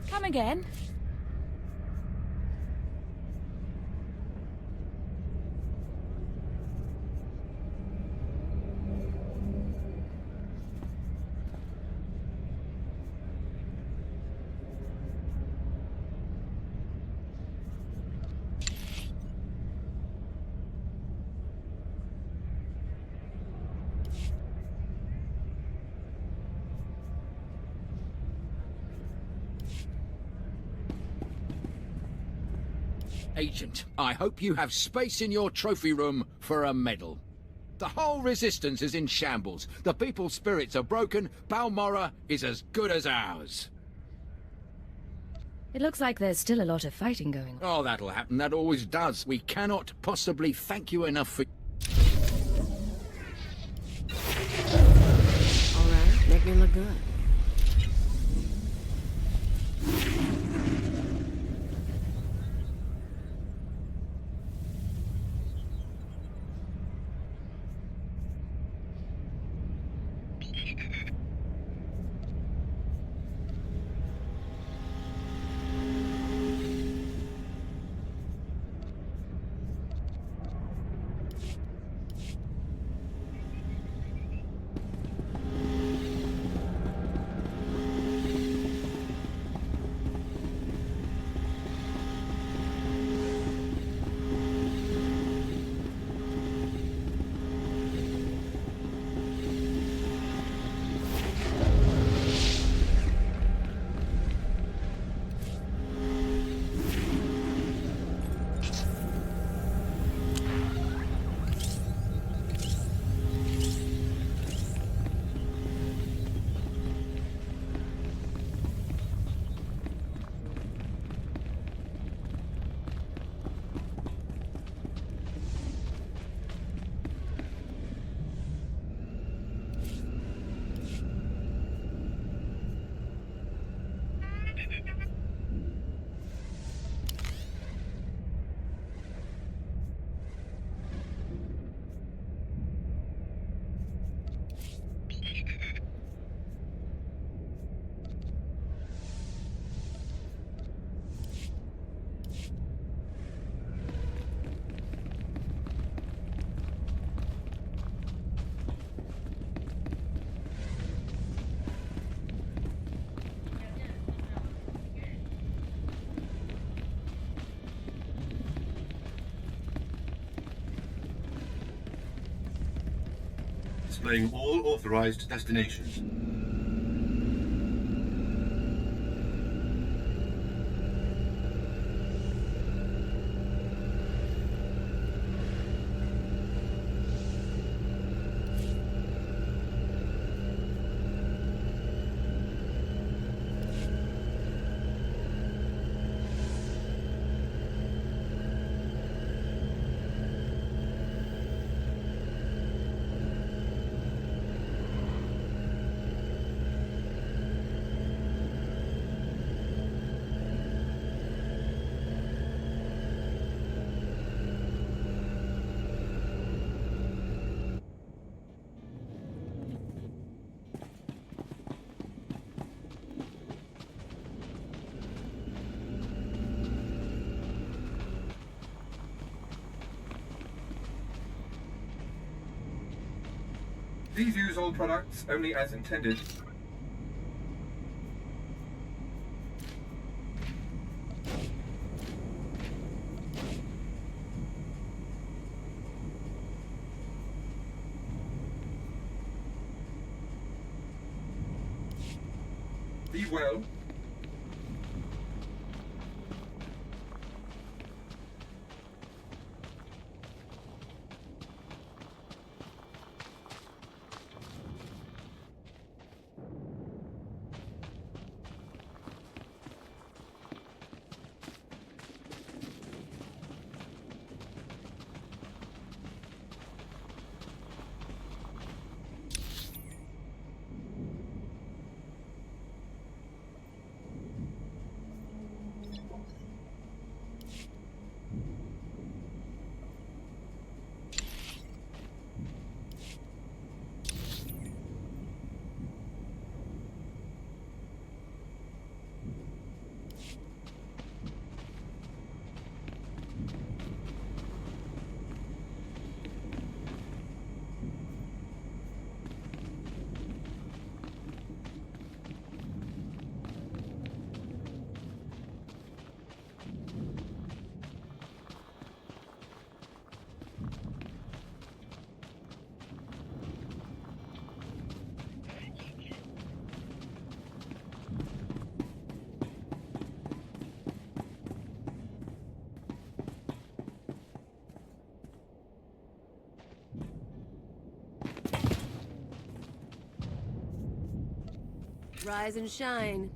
Come again. Agent, I hope you have space in your trophy room for a medal. The whole resistance is in shambles. The people's spirits are broken. Balmora is as good as ours. It looks like there's still a lot of fighting going on. Oh, that'll happen. That always does. We cannot possibly thank you enough for... All right, make me look good. Displaying all authorized destinations. Please use all products only as intended. Be well. Rise and shine.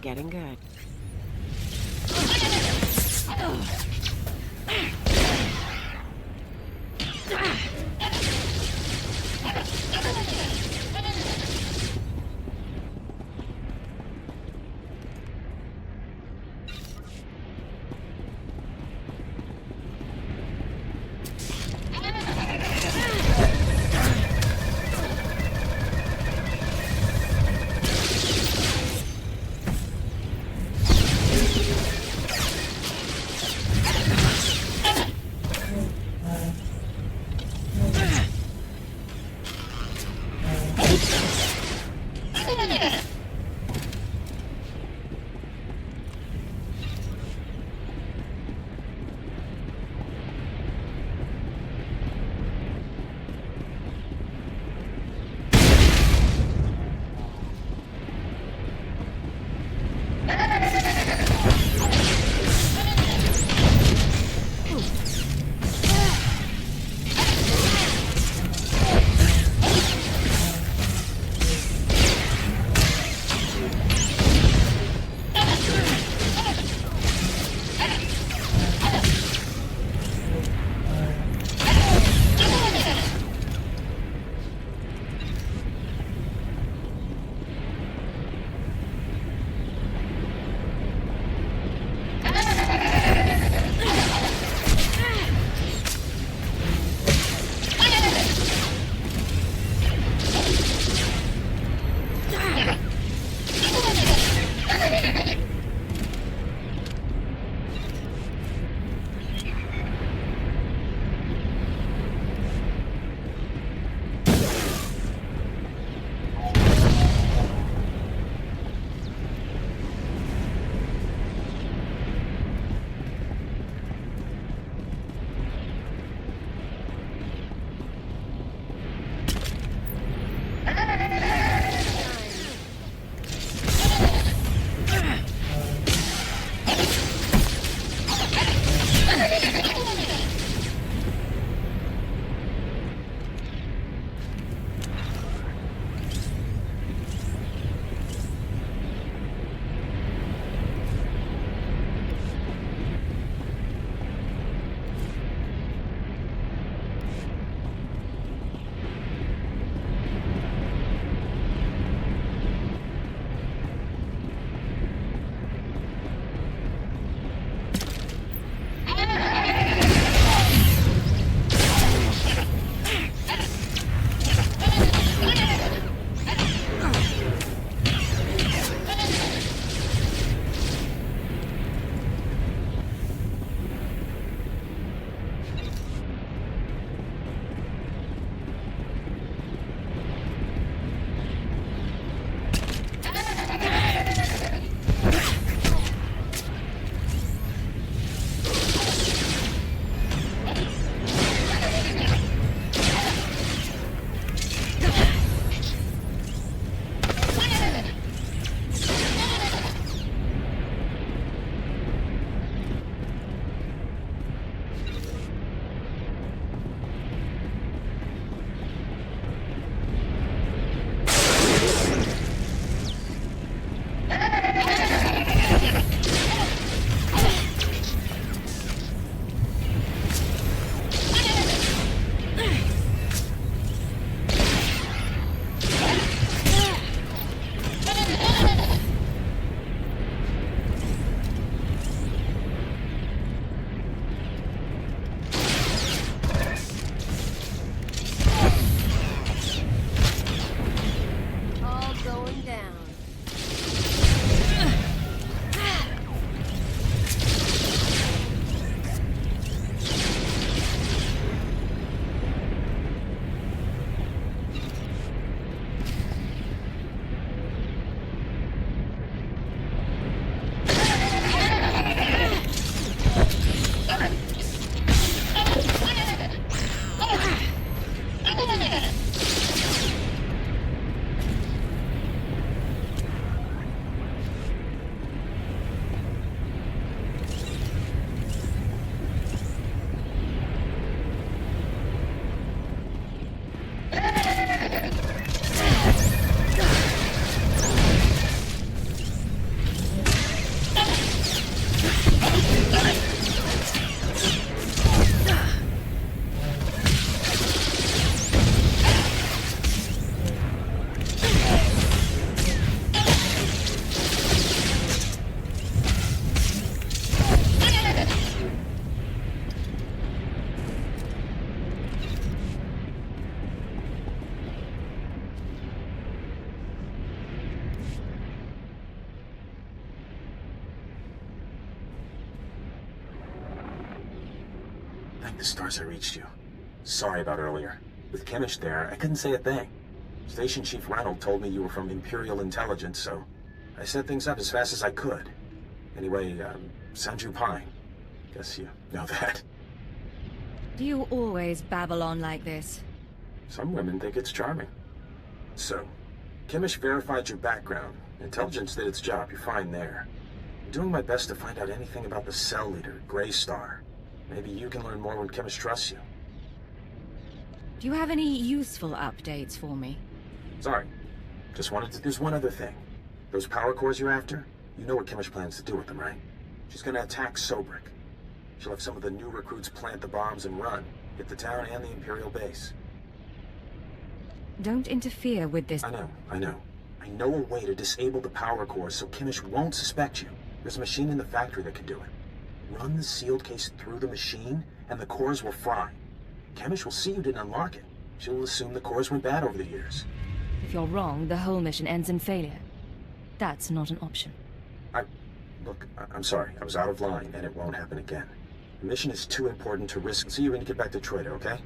Getting good. Thank the stars I reached you. Sorry about earlier. With Kimmich there, I couldn't say a thing. Station Chief Ranald told me you were from Imperial Intelligence, so I set things up as fast as I could. Anyway, Sanju Pine. Guess you know that. Do you always babble on like this? Some women think it's charming. So, Kimmich verified your background. Intelligence did its job, you're fine there. I'm doing my best to find out anything about the cell leader, Grey Star. Maybe you can learn more when Kimmich trusts you. Do you have any useful updates for me? Sorry. Just wanted to... There's one other thing. Those power cores you're after, you know what Kimmich plans to do with them, right? She's gonna attack Sobrik. She'll have some of the new recruits plant the bombs and run. Hit the town and the Imperial base. Don't interfere with this. I know. I know a way to disable the power cores so Kimmich won't suspect you. There's a machine in the factory that can do it. Run the sealed case through the machine, and the cores will fry. Kimmich will see you didn't unlock it. She'll assume the cores went bad over the years. If you're wrong, the whole mission ends in failure. That's not an option. Look, I'm sorry. I was out of line, and it won't happen again. The mission is too important to risk. See you when you get back to Troida, okay?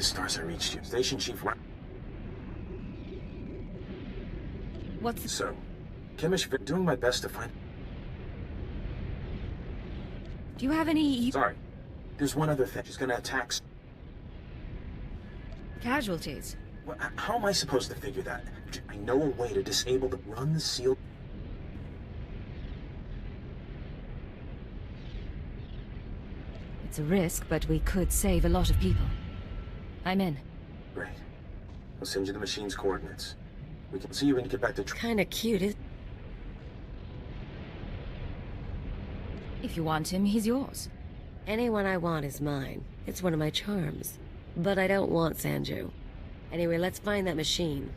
The stars I reached you. Station Chief What's... So, Kimmich, doing my best to find... Do you have any... Sorry. There's one other thing. She's gonna attack... Casualties? Well, how am I supposed to figure that? I know a way to disable the... Run the sealed... It's a risk, but we could save a lot of people. I'm in. Great. I'll send you the machine's coordinates. We can see you when you get back to... Kinda cute, If you want him, he's yours. Anyone I want is mine. It's one of my charms. But I don't want Sanju. Anyway, let's find that machine.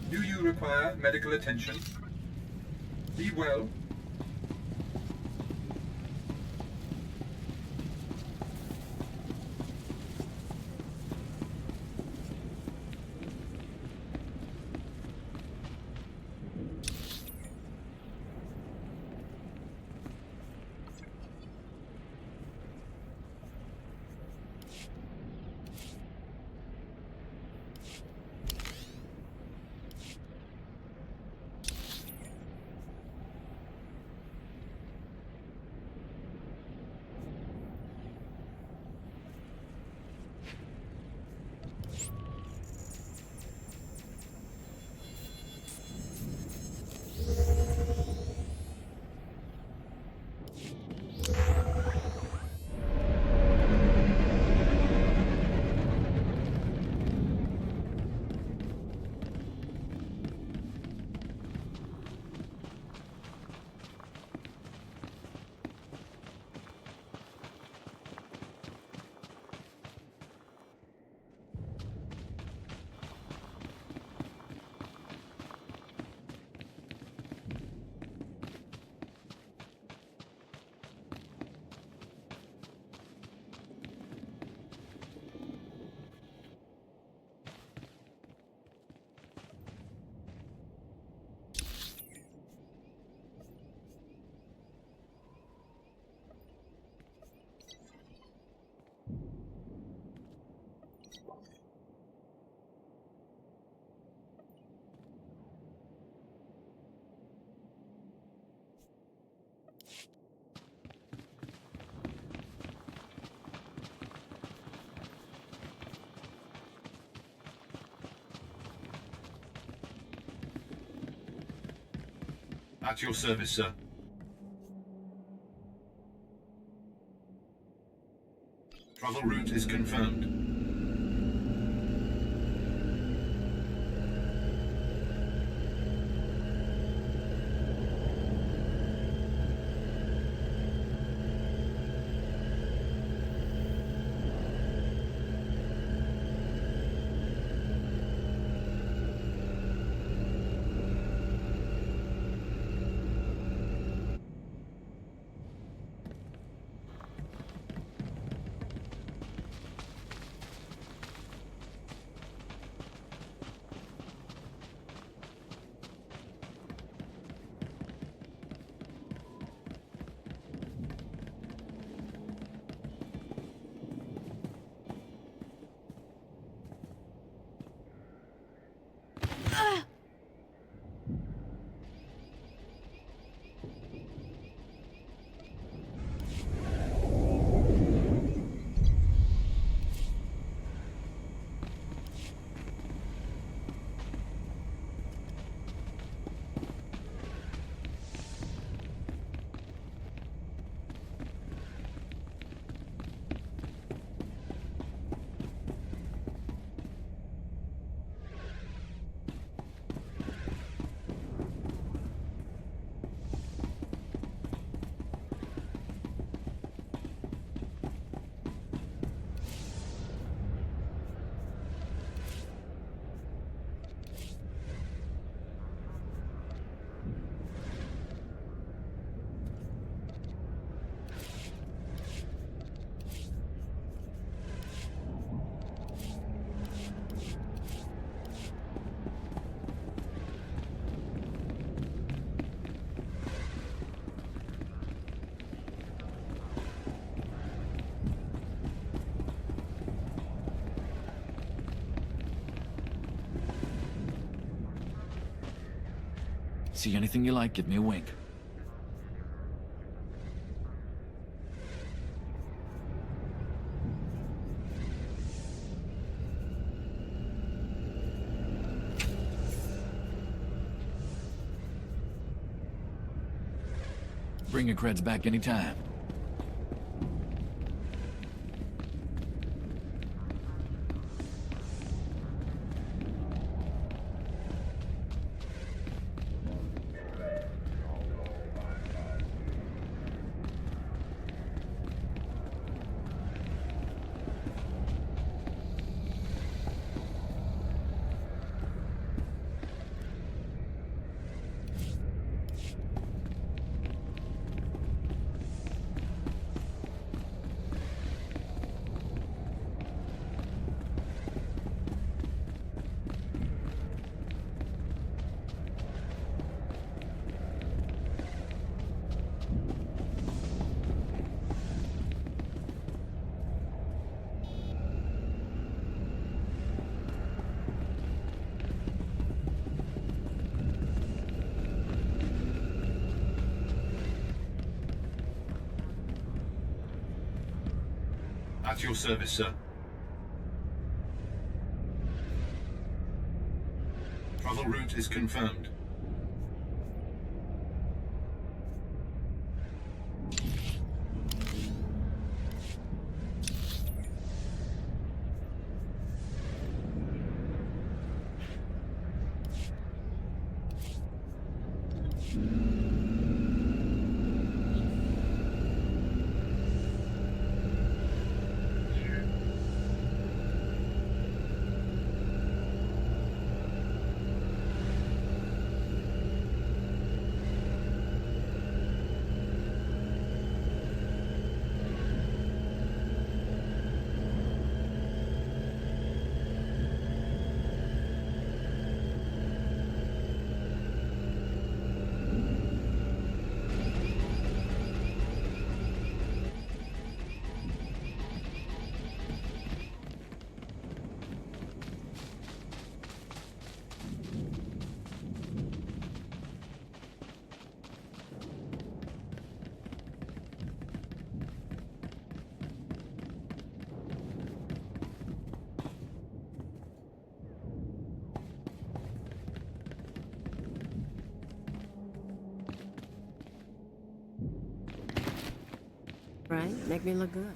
Do you require medical attention? Be well. At your service, sir. Travel route is confirmed. See anything you like, give me a wink. Bring your creds back anytime. At your service, sir. Travel route is confirmed. Right? Make me look good.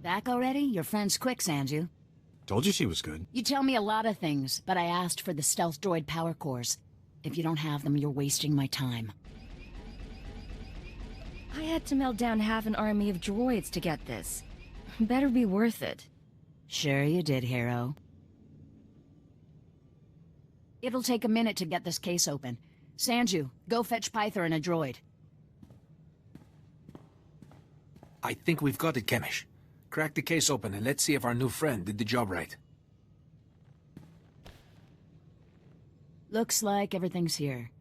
Back already? Your friend's quick, Sanju. Told you she was good. You tell me a lot of things, but I asked for the stealth droid power cores. If you don't have them, you're wasting my time. I had to melt down half an army of droids to get this. Better be worth it. Sure you did, hero. It'll take a minute to get this case open. Sanju, go fetch Pyther and a droid. I think we've got it, Kemish. Crack the case open and let's see if our new friend did the job right. Looks like everything's here.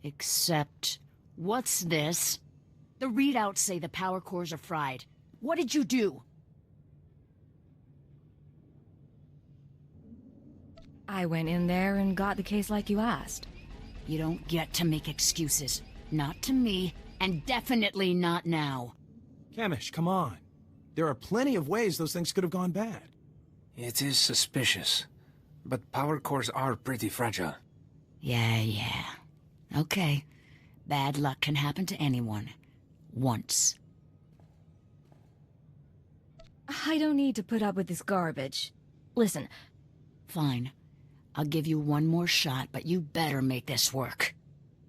Except... what's this? The readouts say the power cores are fried. What did you do? I went in there and got the case like you asked. You don't get to make excuses. Not to me, and definitely not now. Kemish, come on. There are plenty of ways those things could have gone bad. It is suspicious, but power cores are pretty fragile. Yeah. Okay. Bad luck can happen to anyone. Once. I don't need to put up with this garbage. Listen. Fine. I'll give you one more shot, but you better make this work.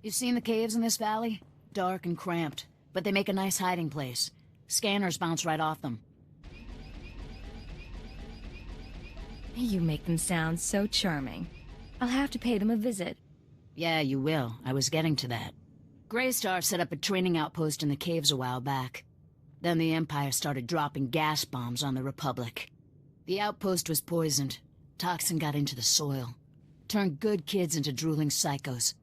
You seen the caves in this valley? Dark and cramped, but they make a nice hiding place. Scanners bounce right off them. You make them sound so charming. I'll have to pay them a visit. Yeah, you will. I was getting to that. Greystar set up a training outpost in the caves a while back. Then the Empire started dropping gas bombs on the Republic. The outpost was poisoned. Toxin got into the soil. Turned good kids into drooling psychos.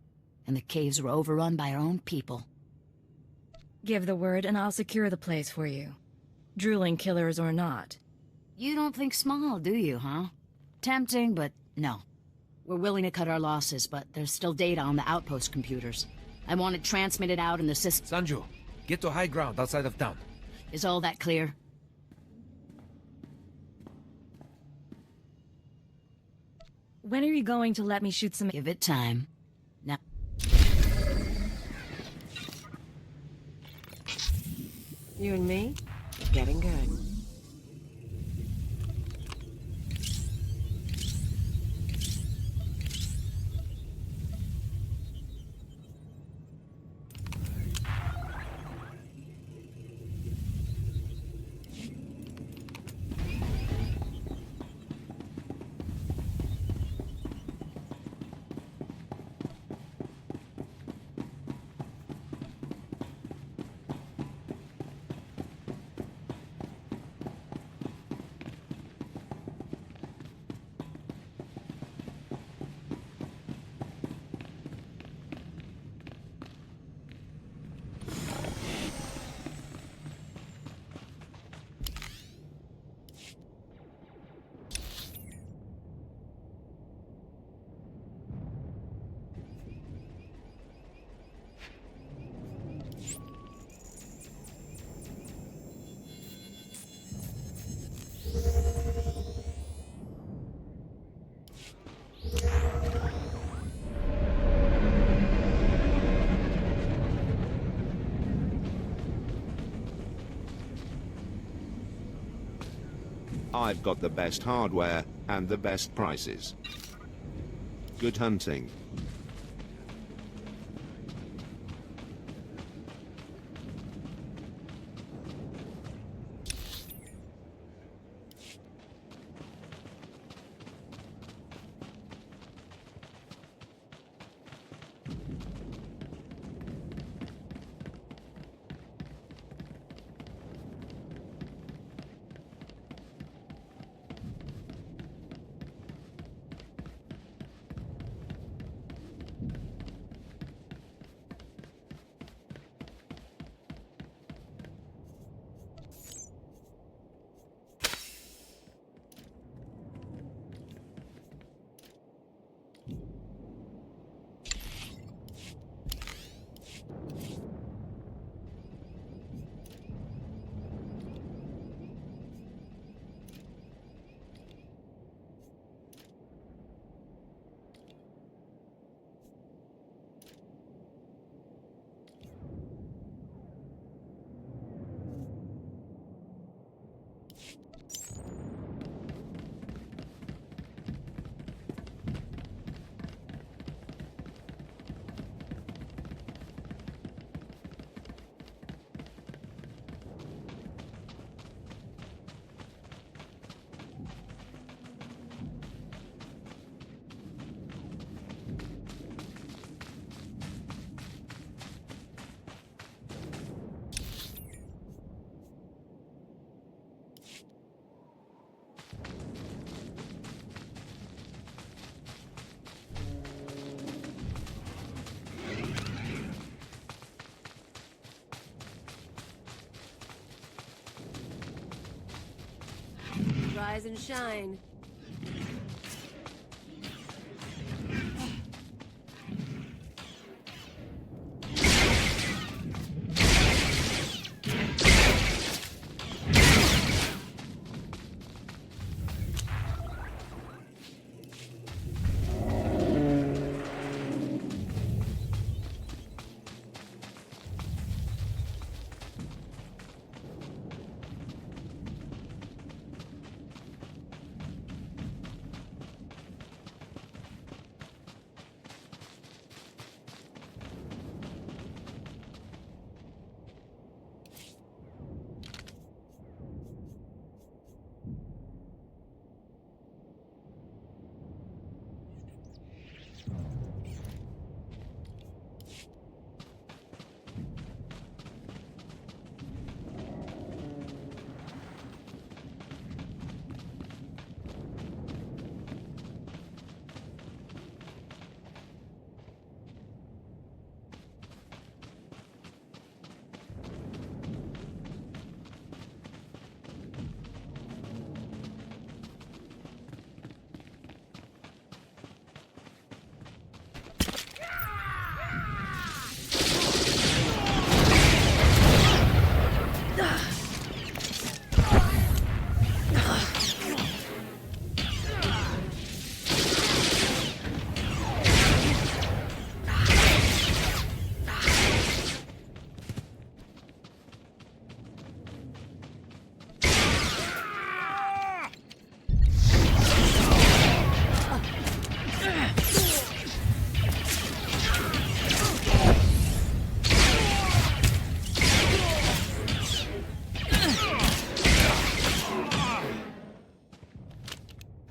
And the caves were overrun by our own people. Give the word and I'll secure the place for you. Drooling killers or not. You don't think small, do you, huh? Tempting, but no. We're willing to cut our losses, but there's still data on the outpost computers. I want it transmitted out in the system. Sanju, get to high ground outside of town. Is all that clear? When are you going to let me shoot some— Give it time. Now... You and me? Getting good. I've got the best hardware and the best prices. Good hunting. Rise and shine.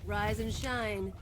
Rise and shine.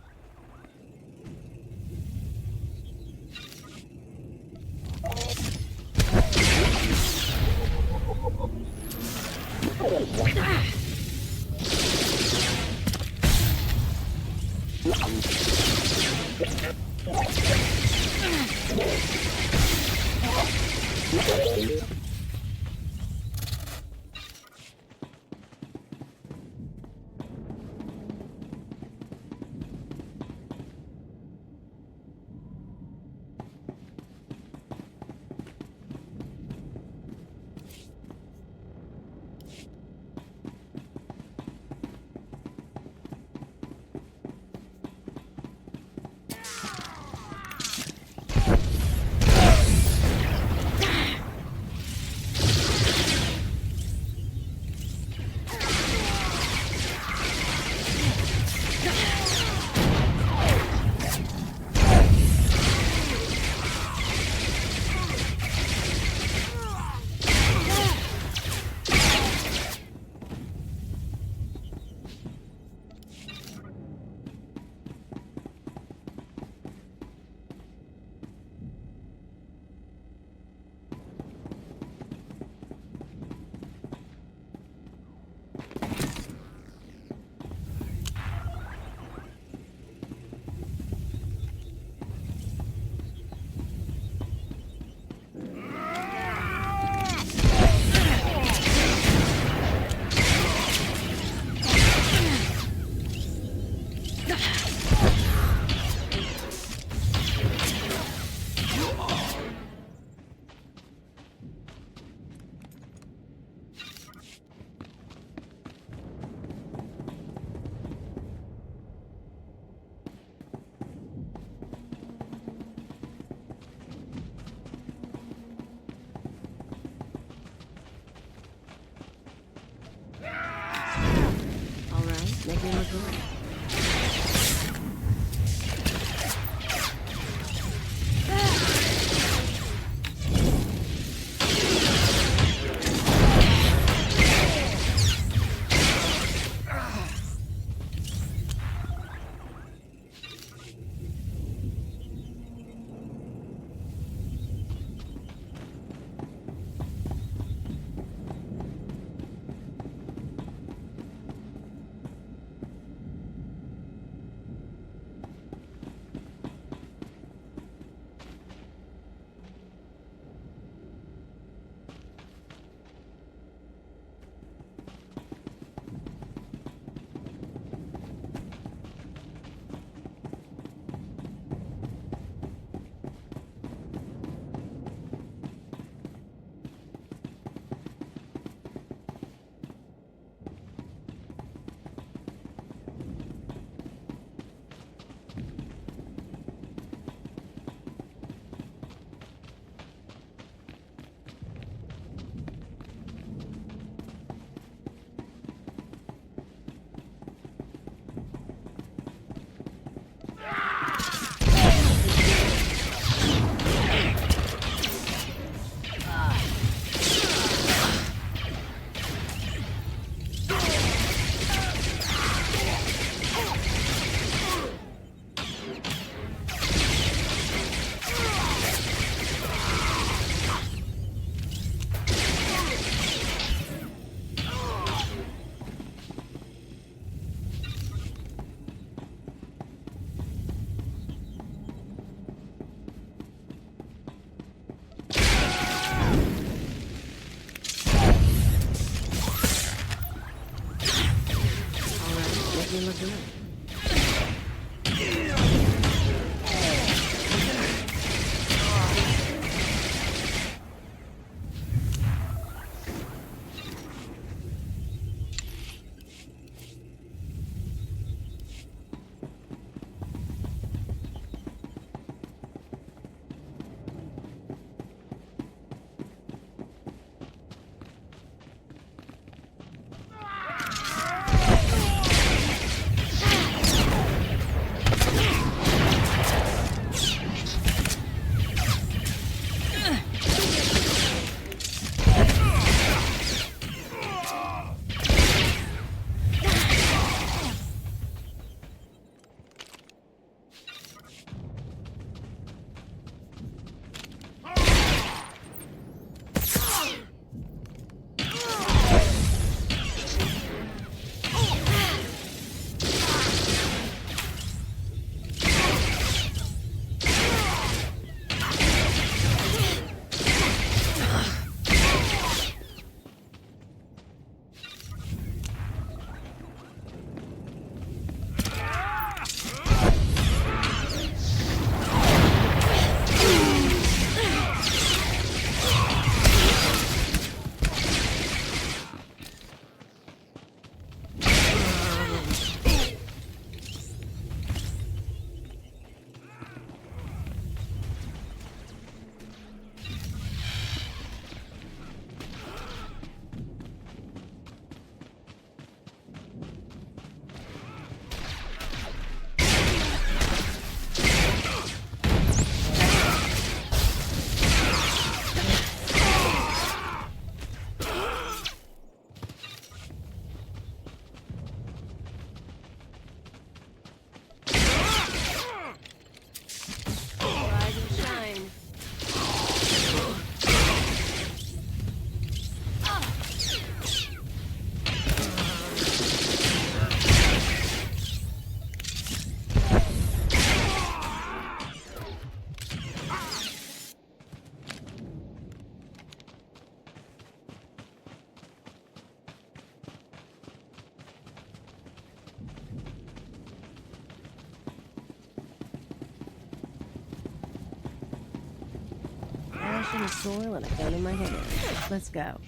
we're good. Ash in the soil and a gun in my hand. Let's go.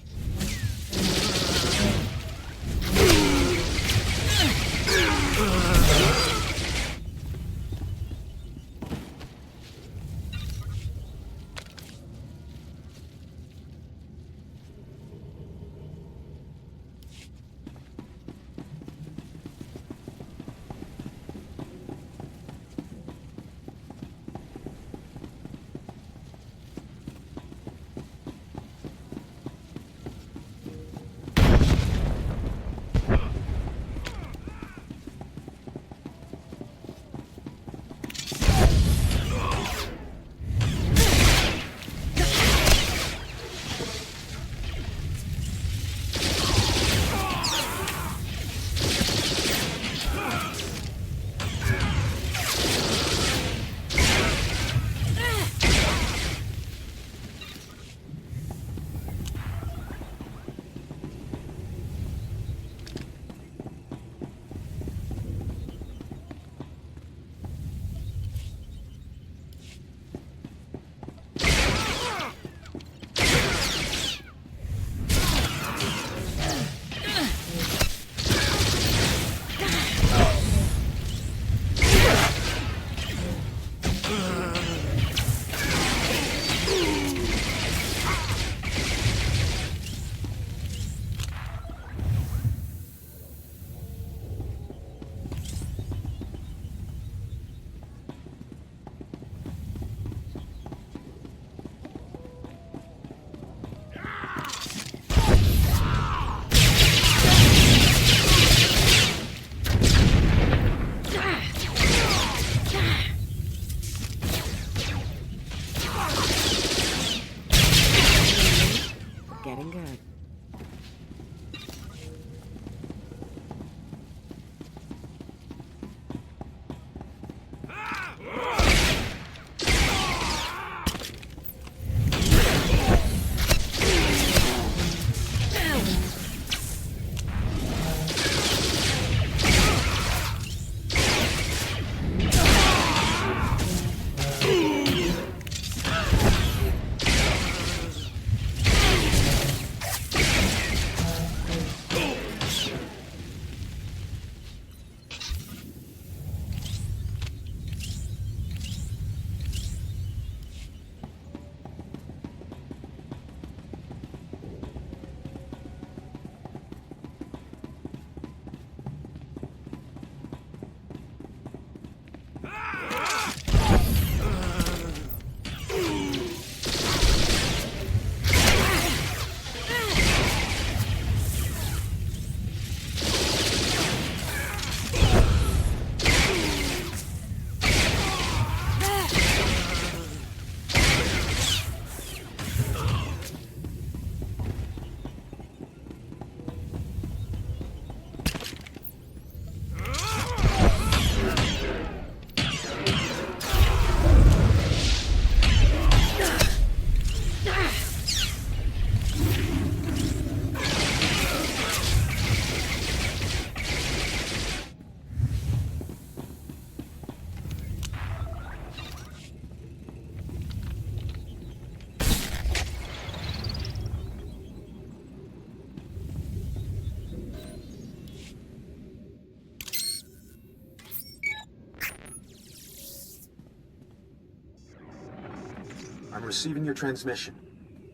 I'm receiving your transmission.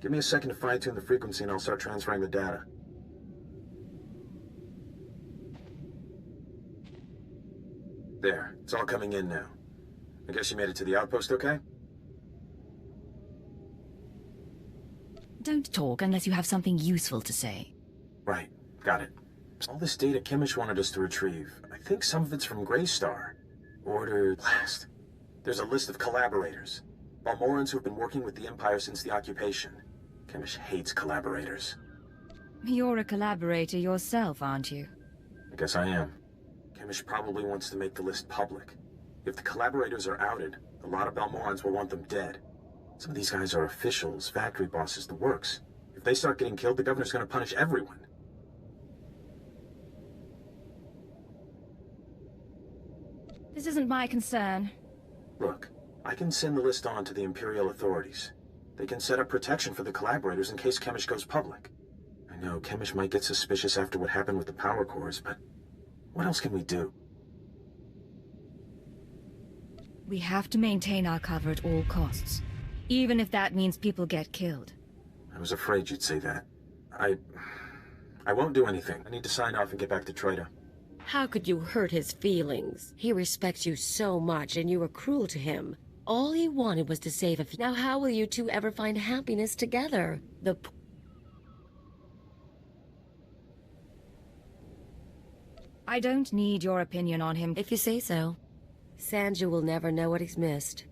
Give me a second to fine-tune the frequency and I'll start transferring the data. There, it's all coming in now. I guess you made it to the outpost okay? Don't talk unless you have something useful to say. Right, got it. All this data Kimmich wanted us to retrieve. I think some of it's from Greystar. Order last. There's a list of collaborators. Balmorans who've been working with the Empire since the occupation. Kimmich hates collaborators. You're a collaborator yourself, aren't you? I guess I am. Kimmich probably wants to make the list public. If the collaborators are outed, a lot of Balmorans will want them dead. Some of these guys are officials, factory bosses, the works. If they start getting killed, the governor's gonna punish everyone. This isn't my concern. Look, I can send the list on to the Imperial authorities. They can set up protection for the collaborators in case Kimmich goes public. I know Kimmich might get suspicious after what happened with the power cores, but what else can we do? We have to maintain our cover at all costs, even if that means people get killed. I was afraid you'd say that. I won't do anything. I need to sign off and get back to Trader. How could you hurt his feelings? He respects you so much, and you were cruel to him. All he wanted was to save a few. Now how will you two ever find happiness together? I don't need your opinion on him. If you say so. Sanju will never know what he's missed.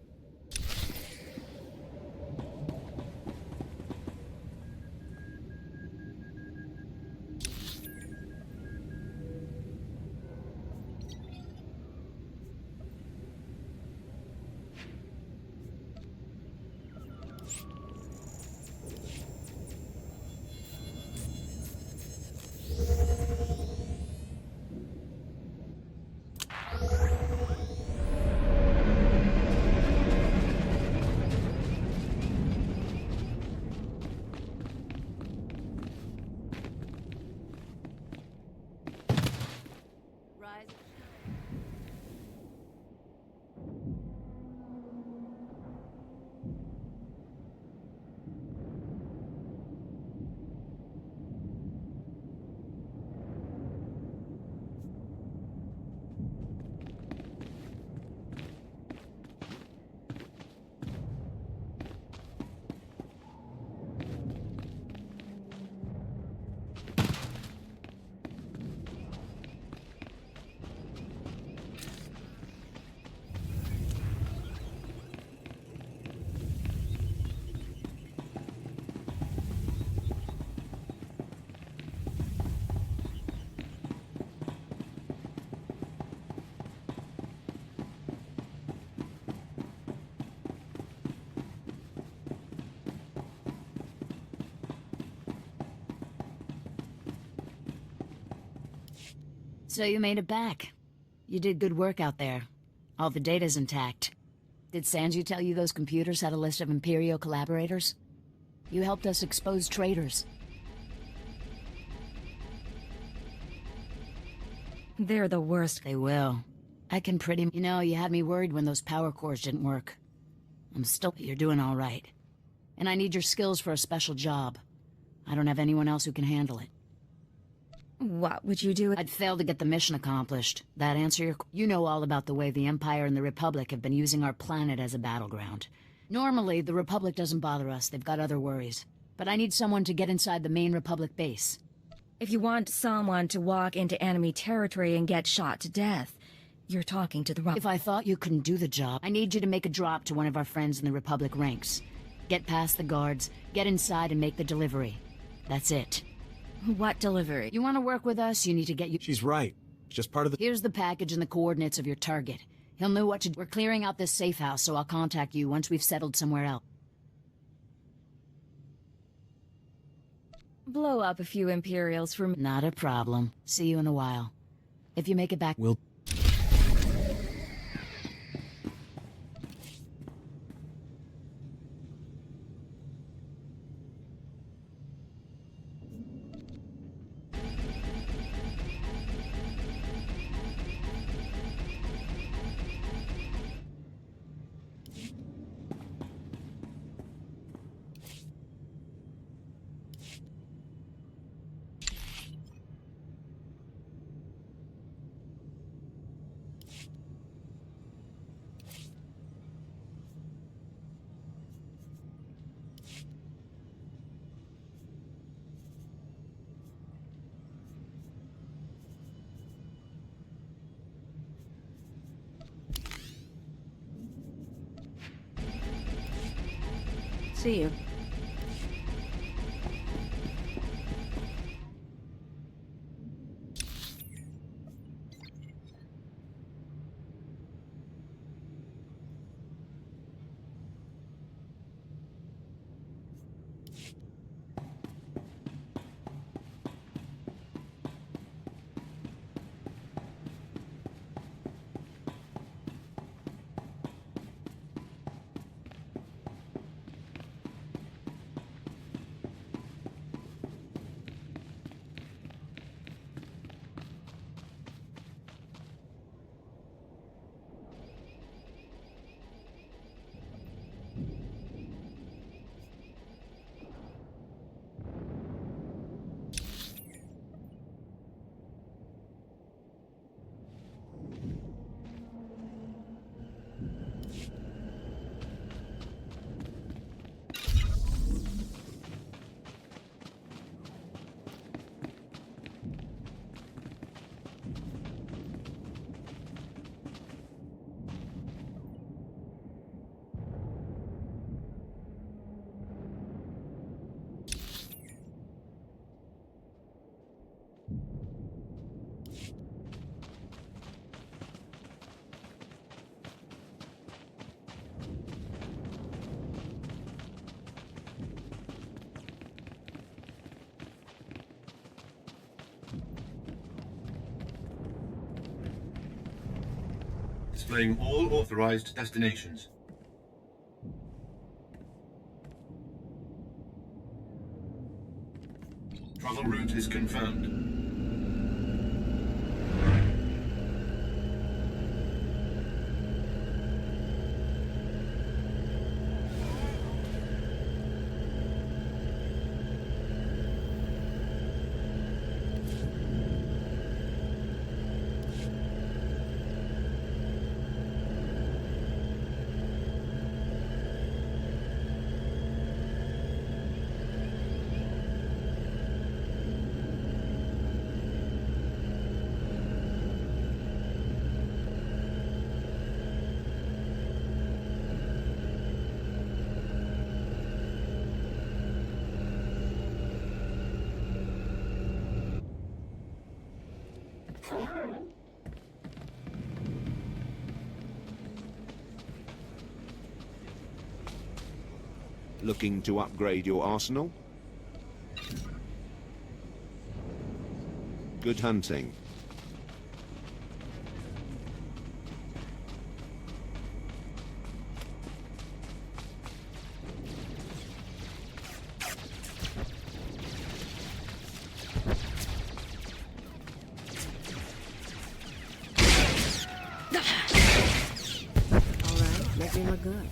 So you made it back. You did good work out there. All the data's intact. Did Sanju tell you those computers had a list of Imperial collaborators? You helped us expose traitors. They're the worst. They will. I can pretty... You know, you had me worried when those power cores didn't work. I'm still... You're doing all right. And I need your skills for a special job. I don't have anyone else who can handle it. What would you do? I'd fail to get the mission accomplished. That answer your... You know all about the way the Empire and the Republic have been using our planet as a battleground. Normally, the Republic doesn't bother us. They've got other worries. But I need someone to get inside the main Republic base. If you want someone to walk into enemy territory and get shot to death, you're talking to the wrong... If I thought you couldn't do the job, I need you to make a drop to one of our friends in the Republic ranks. Get past the guards, get inside and make the delivery. That's it. What delivery? You want to work with us, you need to get you... She's right. It's just part of the... Here's the package and the coordinates of your target. He'll know what to do. We're clearing out this safe house, so I'll contact you once we've settled somewhere else. Blow up a few Imperials for me. Not a problem. See you in a while. If you make it back... We'll... See you. Displaying all authorized destinations. Travel route is confirmed. Looking to upgrade your arsenal? Good hunting. All right, make me look good.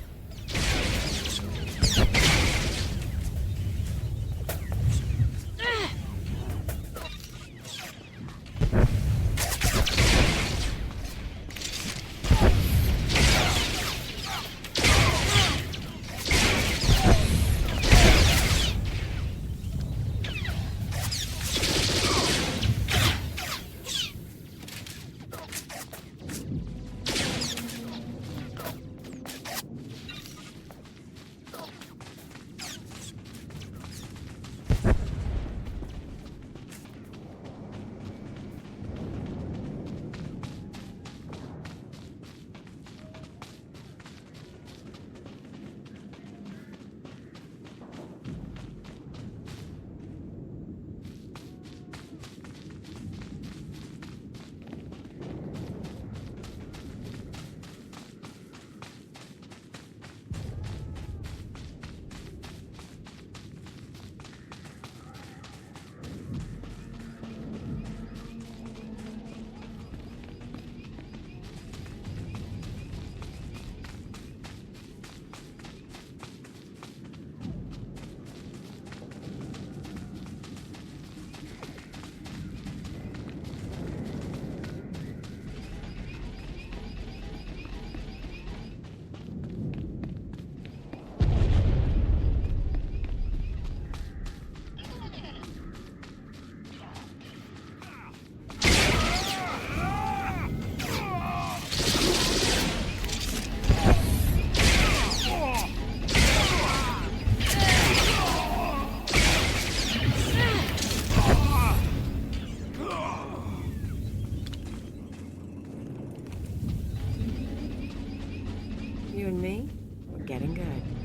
me, we're getting good.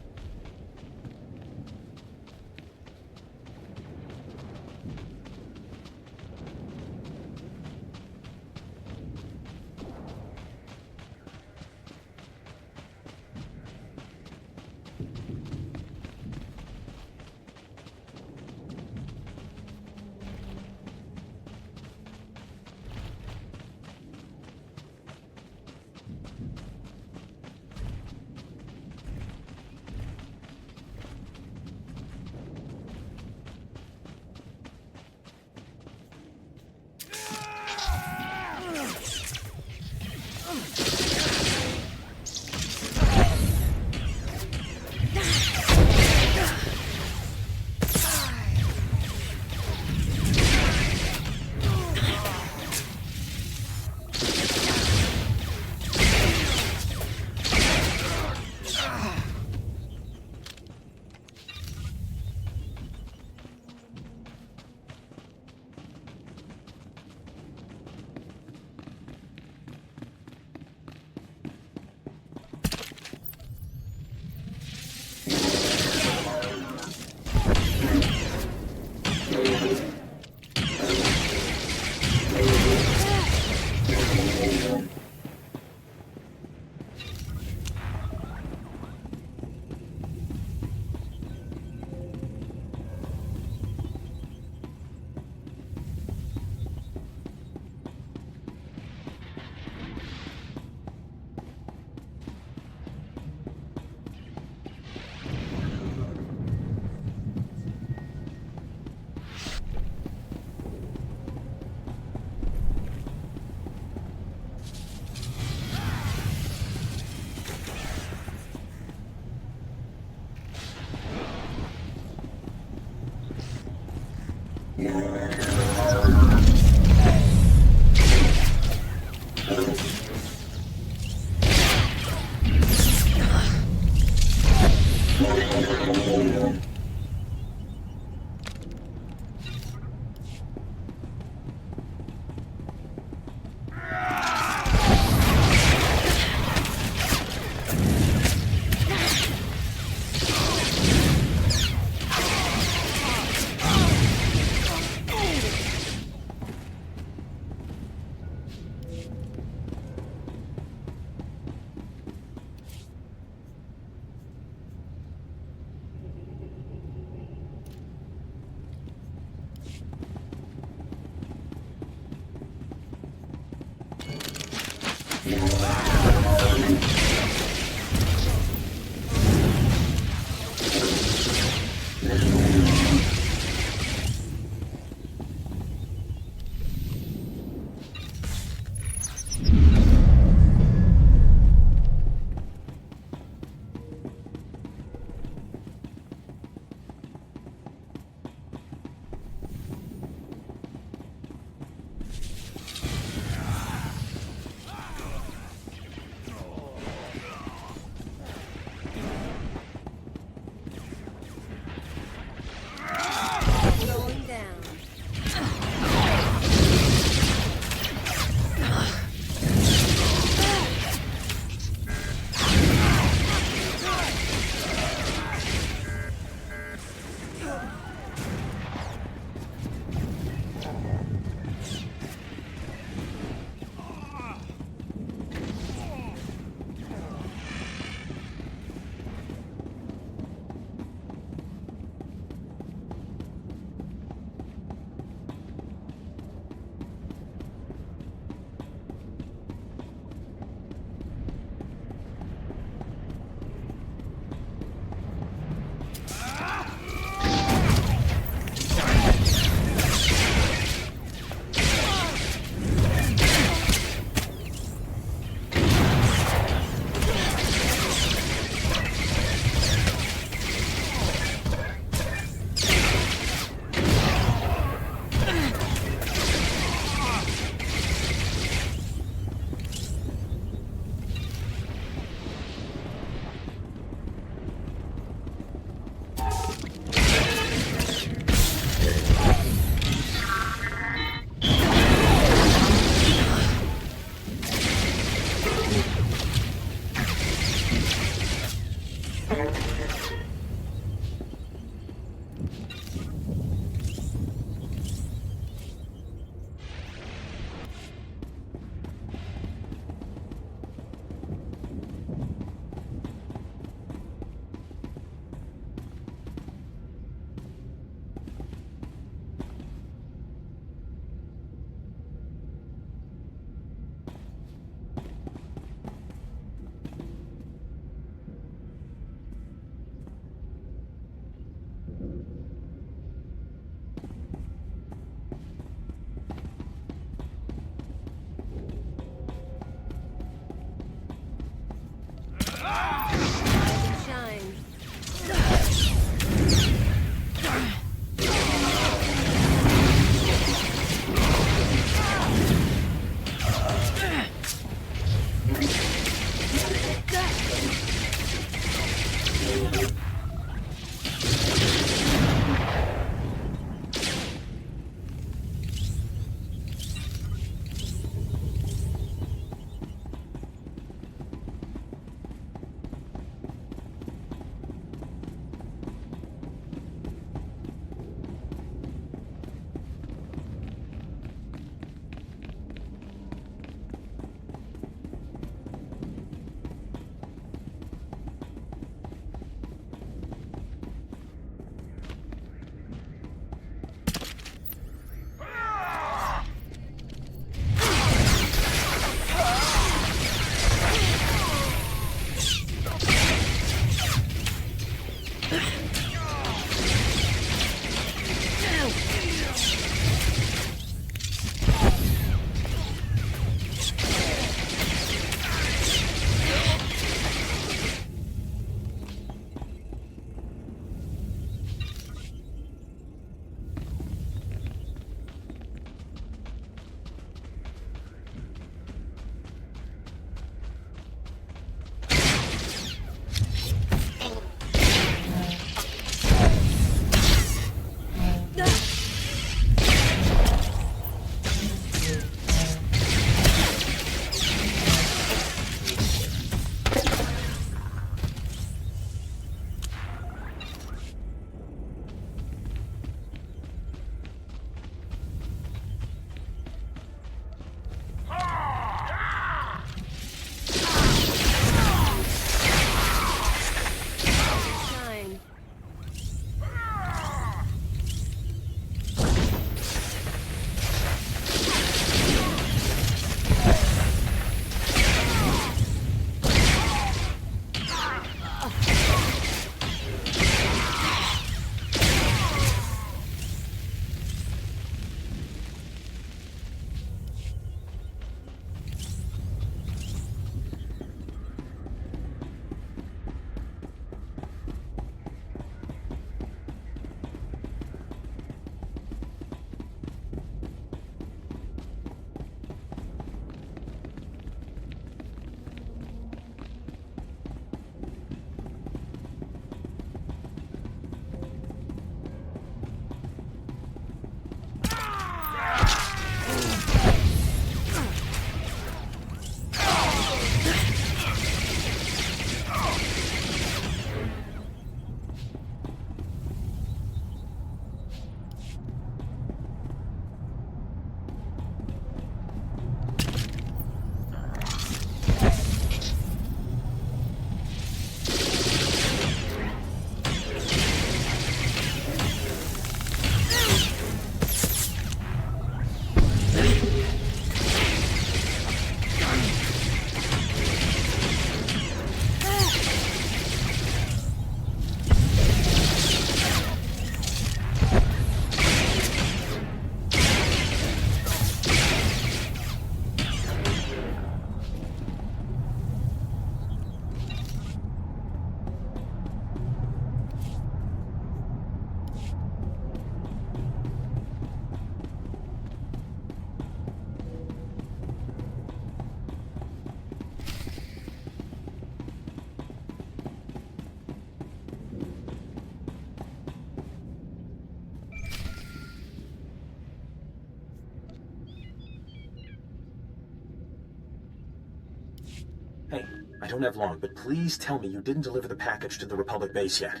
Hey, I don't have long, but please tell me you didn't deliver the package to the Republic base yet.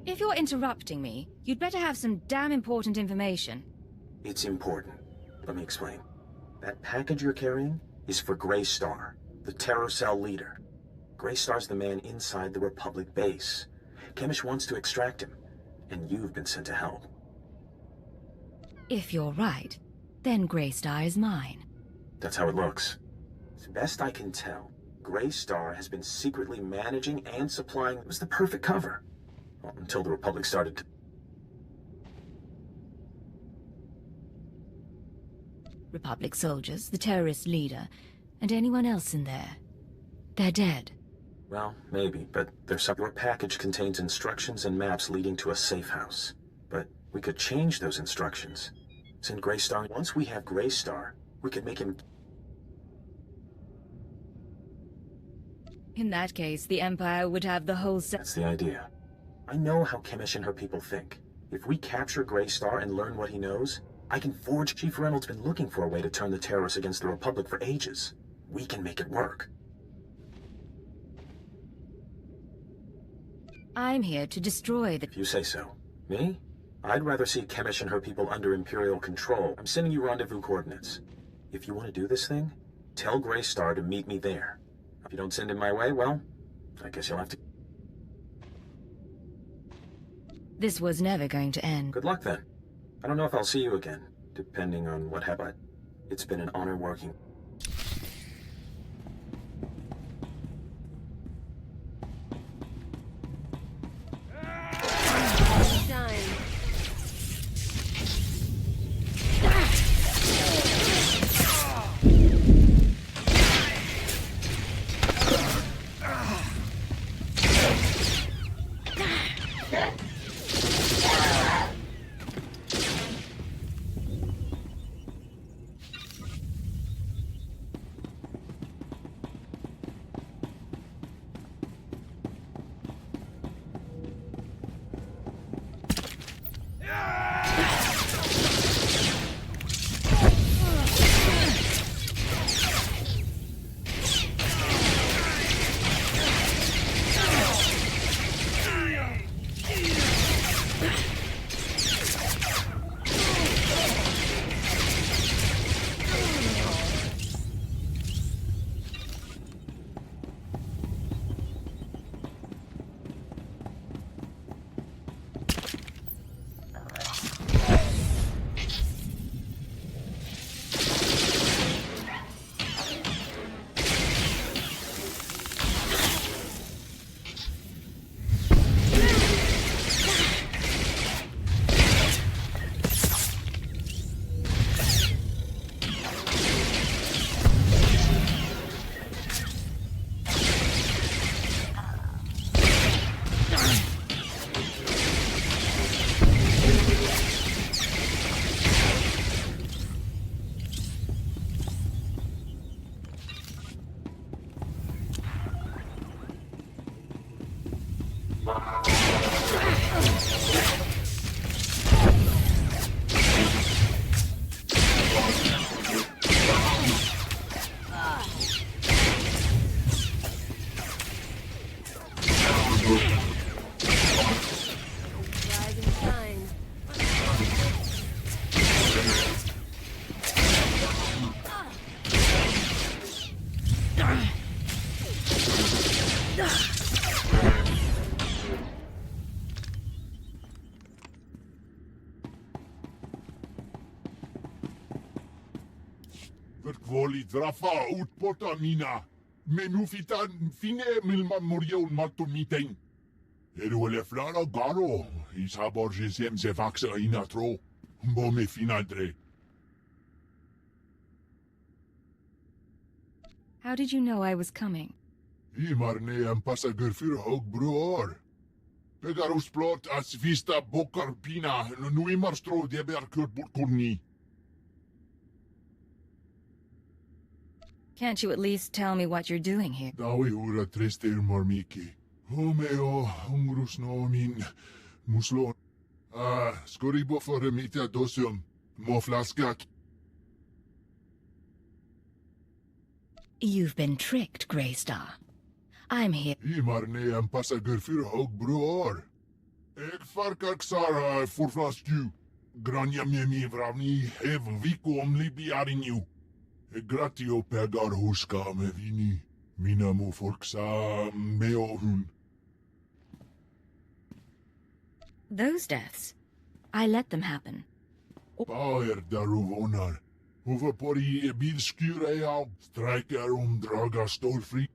If you're interrupting me, you'd better have some damn important information. It's important. Let me explain. That package you're carrying is for Greystar, the Terror Cell leader. Greystar's the man inside the Republic base. Chemish wants to extract him, and you've been sent to help. If you're right, then Greystar is mine. That's how it looks. As best I can tell, Greystar has been secretly managing and supplying. It was the perfect cover. Well, until the Republic started to... Republic soldiers, the terrorist leader, and anyone else in there. They're dead. Well, maybe, but your package contains instructions and maps leading to a safe house. But we could change those instructions. Send Greystar. Once we have Greystar, we could make him... In that case, the Empire would have the whole set. That's the idea. I know how Chemish and her people think. If we capture Greystar and learn what he knows, I can forge... Chief Reynolds been looking for a way to turn the terrorists against the Republic for ages. We can make it work. I'm here to destroy the... If you say so. Me? I'd rather see Chemish and her people under Imperial control. I'm sending you rendezvous coordinates. If you want to do this thing, tell Greystar to meet me there. If you don't send him my way, well, I guess you'll have to... This was never going to end. Good luck, then. I don't know if I'll see you again, depending on what happens. It's been an honor working. Verkwoli drafa utpota mina. Menufitan fine milman morion matumiteng. Eruele flara garo. Isabor jesem se vaxa inatro. Bome finadre. How did you know I was coming? Imarne am pasager für hog broor. Pegarus plot as vista bokar pina. Nuimarstro deber kurt burkurni. Can't you at least tell me what you're doing here? Dawi ura triste marmiki. Homeo ungrus nomin muslo. Skoribo for remita dosum. Mo flaskak. You've been tricked, Greystar. I'm here. Maar nee, en passager voor ook, broer. Ik varkak Sara voor vast you. Granja me vravni have vico libi arinju. Gratio pegar huska me vini. Mina mu forksa meo hun. Those deaths. I let them happen. Bauer daruvonar. Hoeveel pori bid skure jou. Strijker draga stolfri.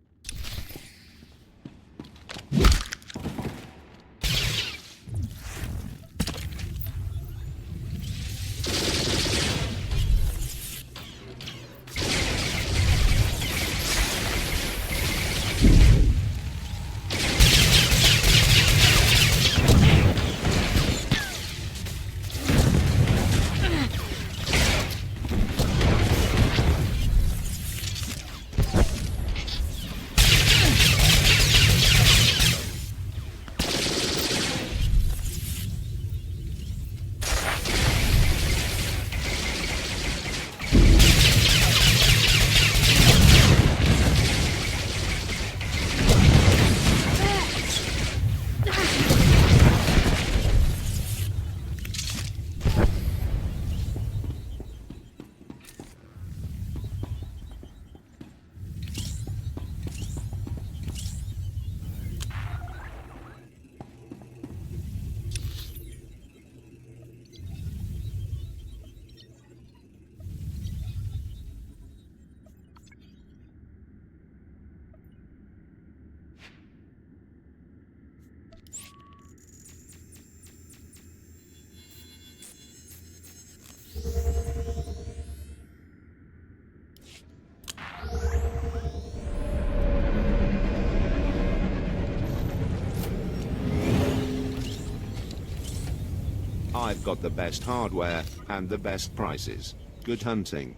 I've got the best hardware and the best prices. Good hunting.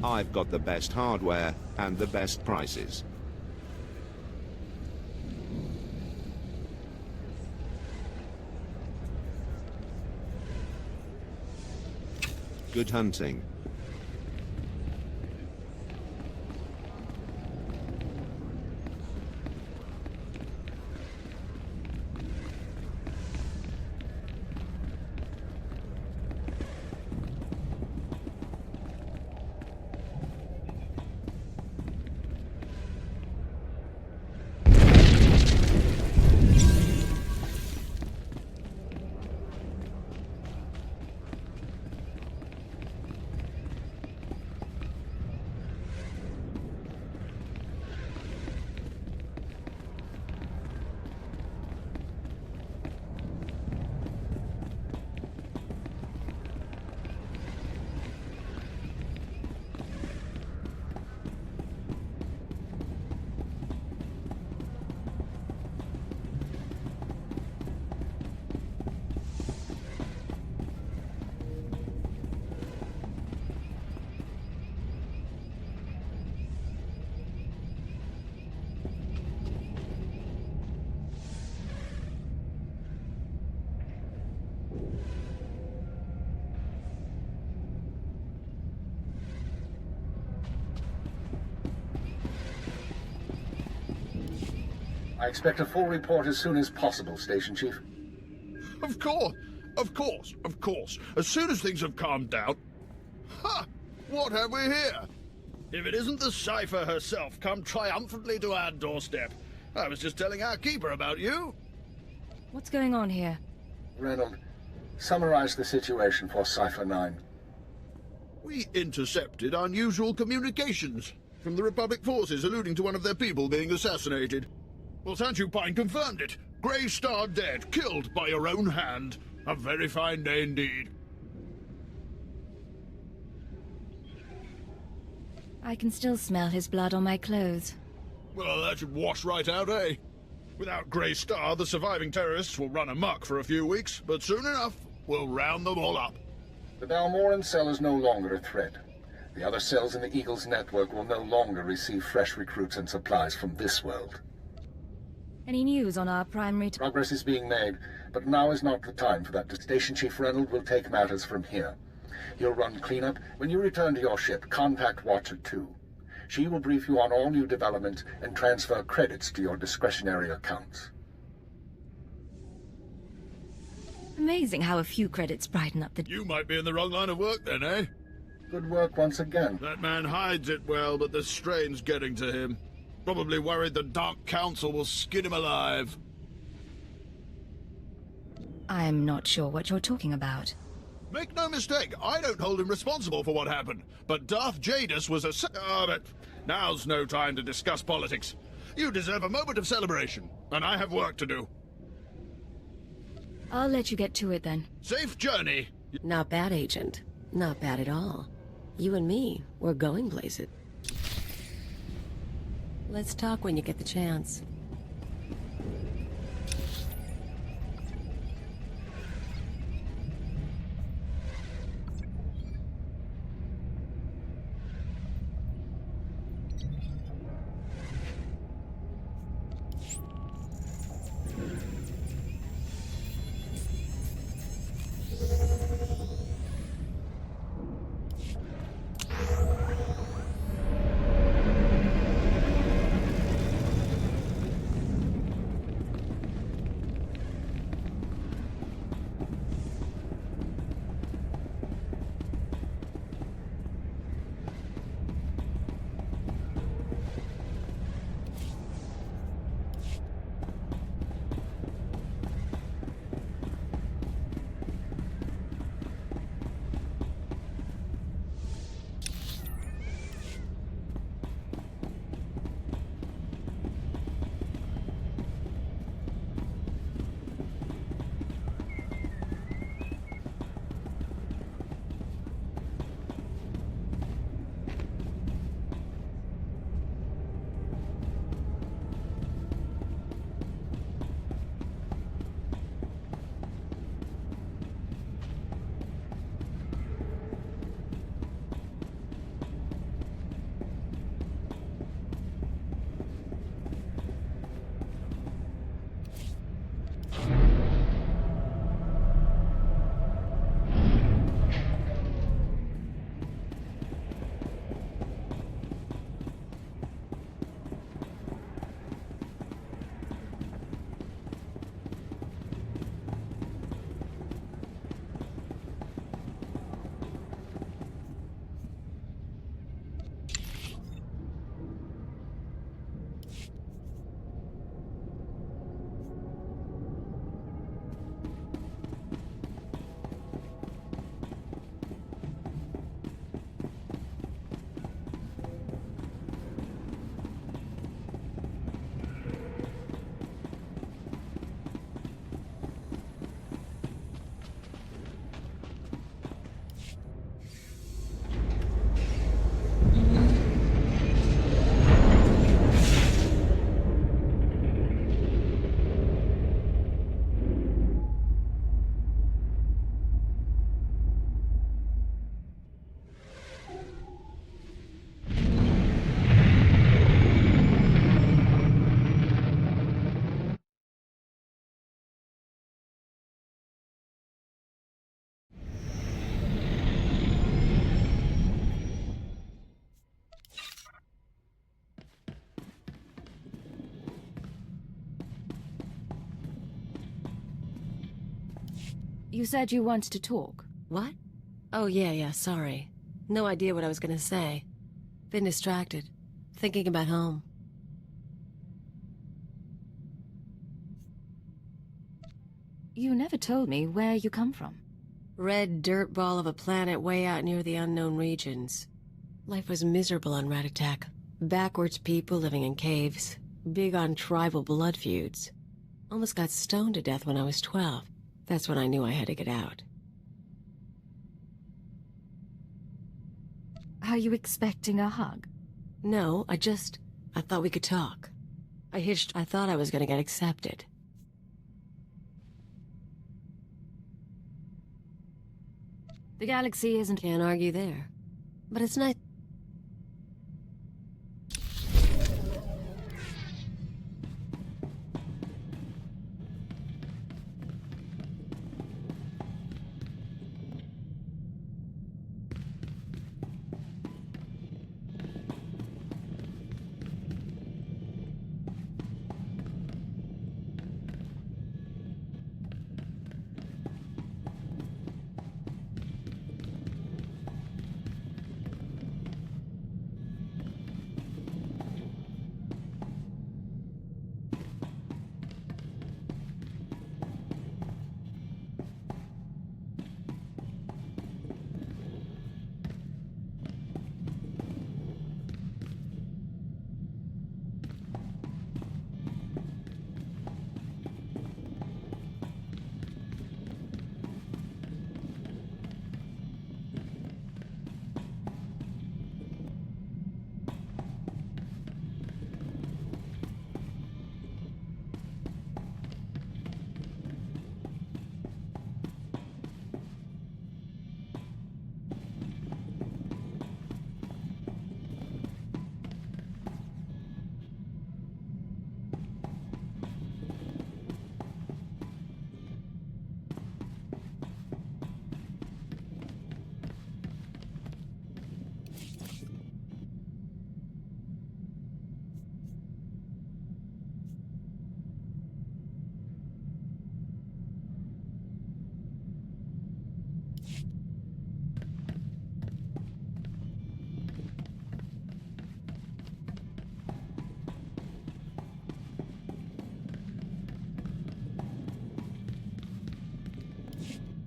I've got the best hardware and the best prices. Good hunting. I expect a full report as soon as possible, Station Chief. Of course, of course, of course. As soon as things have calmed down. Ha! What have we here? If it isn't the Cipher herself come triumphantly to our doorstep. I was just telling our keeper about you. What's going on here? Reynolds, summarize the situation for Cipher 9. We intercepted unusual communications from the Republic forces alluding to one of their people being assassinated. Well, Sanchu Pine confirmed it. Grey Star dead, killed by your own hand. A very fine day indeed. I can still smell his blood on my clothes. Well, that should wash right out, eh? Without Grey Star, the surviving terrorists will run amok for a few weeks, but soon enough, we'll round them all up. The Balmoran cell is no longer a threat. The other cells in the Eagle's network will no longer receive fresh recruits and supplies from this world. Any news on our primary... Progress is being made, but now is not the time for that. Station Chief Reynolds will take matters from here. He'll run cleanup. When you return to your ship, contact Watcher 2. She will brief you on all new developments and transfer credits to your discretionary accounts. Amazing how a few credits brighten up the... You might be in the wrong line of work then, eh? Good work once again. That man hides it well, but the strain's getting to him. Probably worried the Dark Council will skin him alive. I'm not sure what you're talking about. Make no mistake, I don't hold him responsible for what happened. But Darth Jadis was a... but now's no time to discuss politics. You deserve a moment of celebration, and I have work to do. I'll let you get to it then. Safe journey! Not bad, Agent. Not bad at all. You and me, we're going places. Let's talk when you get the chance. You said you wanted to talk. What? Oh, yeah, sorry. No idea what I was gonna say. Been distracted. Thinking about home. You never told me where you come from. Red dirt ball of a planet way out near the unknown regions. Life was miserable on Ratatak. Backwards people living in caves. Big on tribal blood feuds. Almost got stoned to death when I was 12. That's when I knew I had to get out. Are you expecting a hug? No, I thought we could talk. I thought I was gonna get accepted. The galaxy isn't... Can't argue there. But it's nice...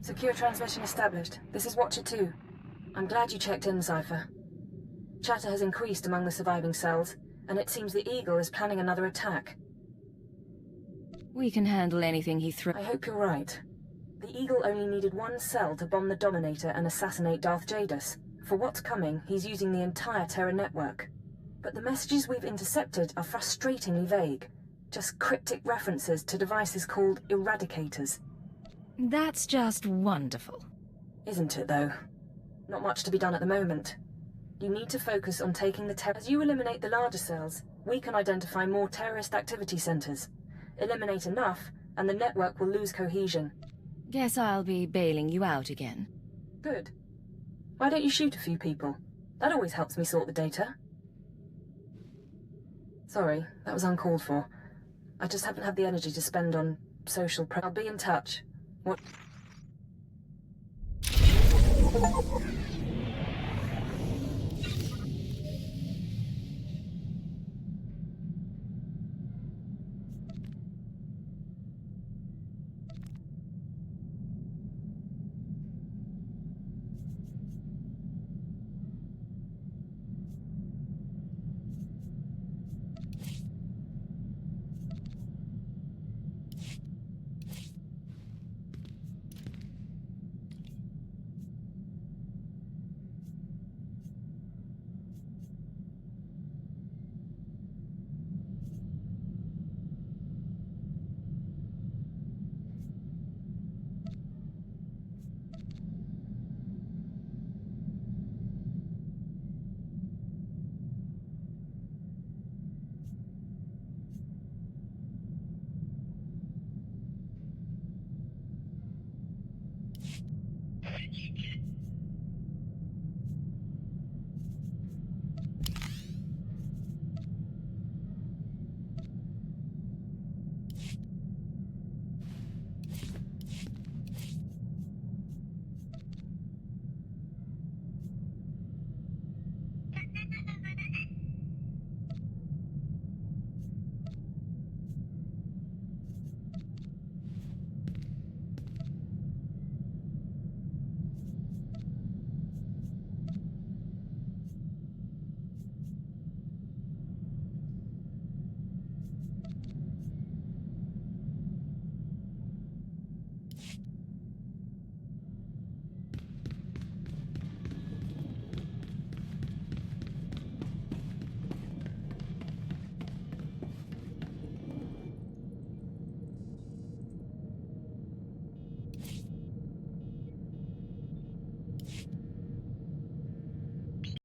Secure transmission established. This is Watcher 2. I'm glad you checked in, Cypher. Chatter has increased among the surviving cells, and it seems the Eagle is planning another attack. We can handle anything he throws. I hope you're right. The Eagle only needed one cell to bomb the Dominator and assassinate Darth Jadus. For what's coming, he's using the entire Terra network. But the messages we've intercepted are frustratingly vague. Just cryptic references to devices called Eradicators. That's just wonderful. Isn't it, though? Not much to be done at the moment. You need to focus on taking the Terra. As you eliminate the larger cells, we can identify more terrorist activity centers. Eliminate enough, and the network will lose cohesion. Guess I'll be bailing you out again. Good. Why don't you shoot a few people? That always helps me sort the data. Sorry, that was uncalled for. I just haven't had the energy to spend on social I'll be in touch. What?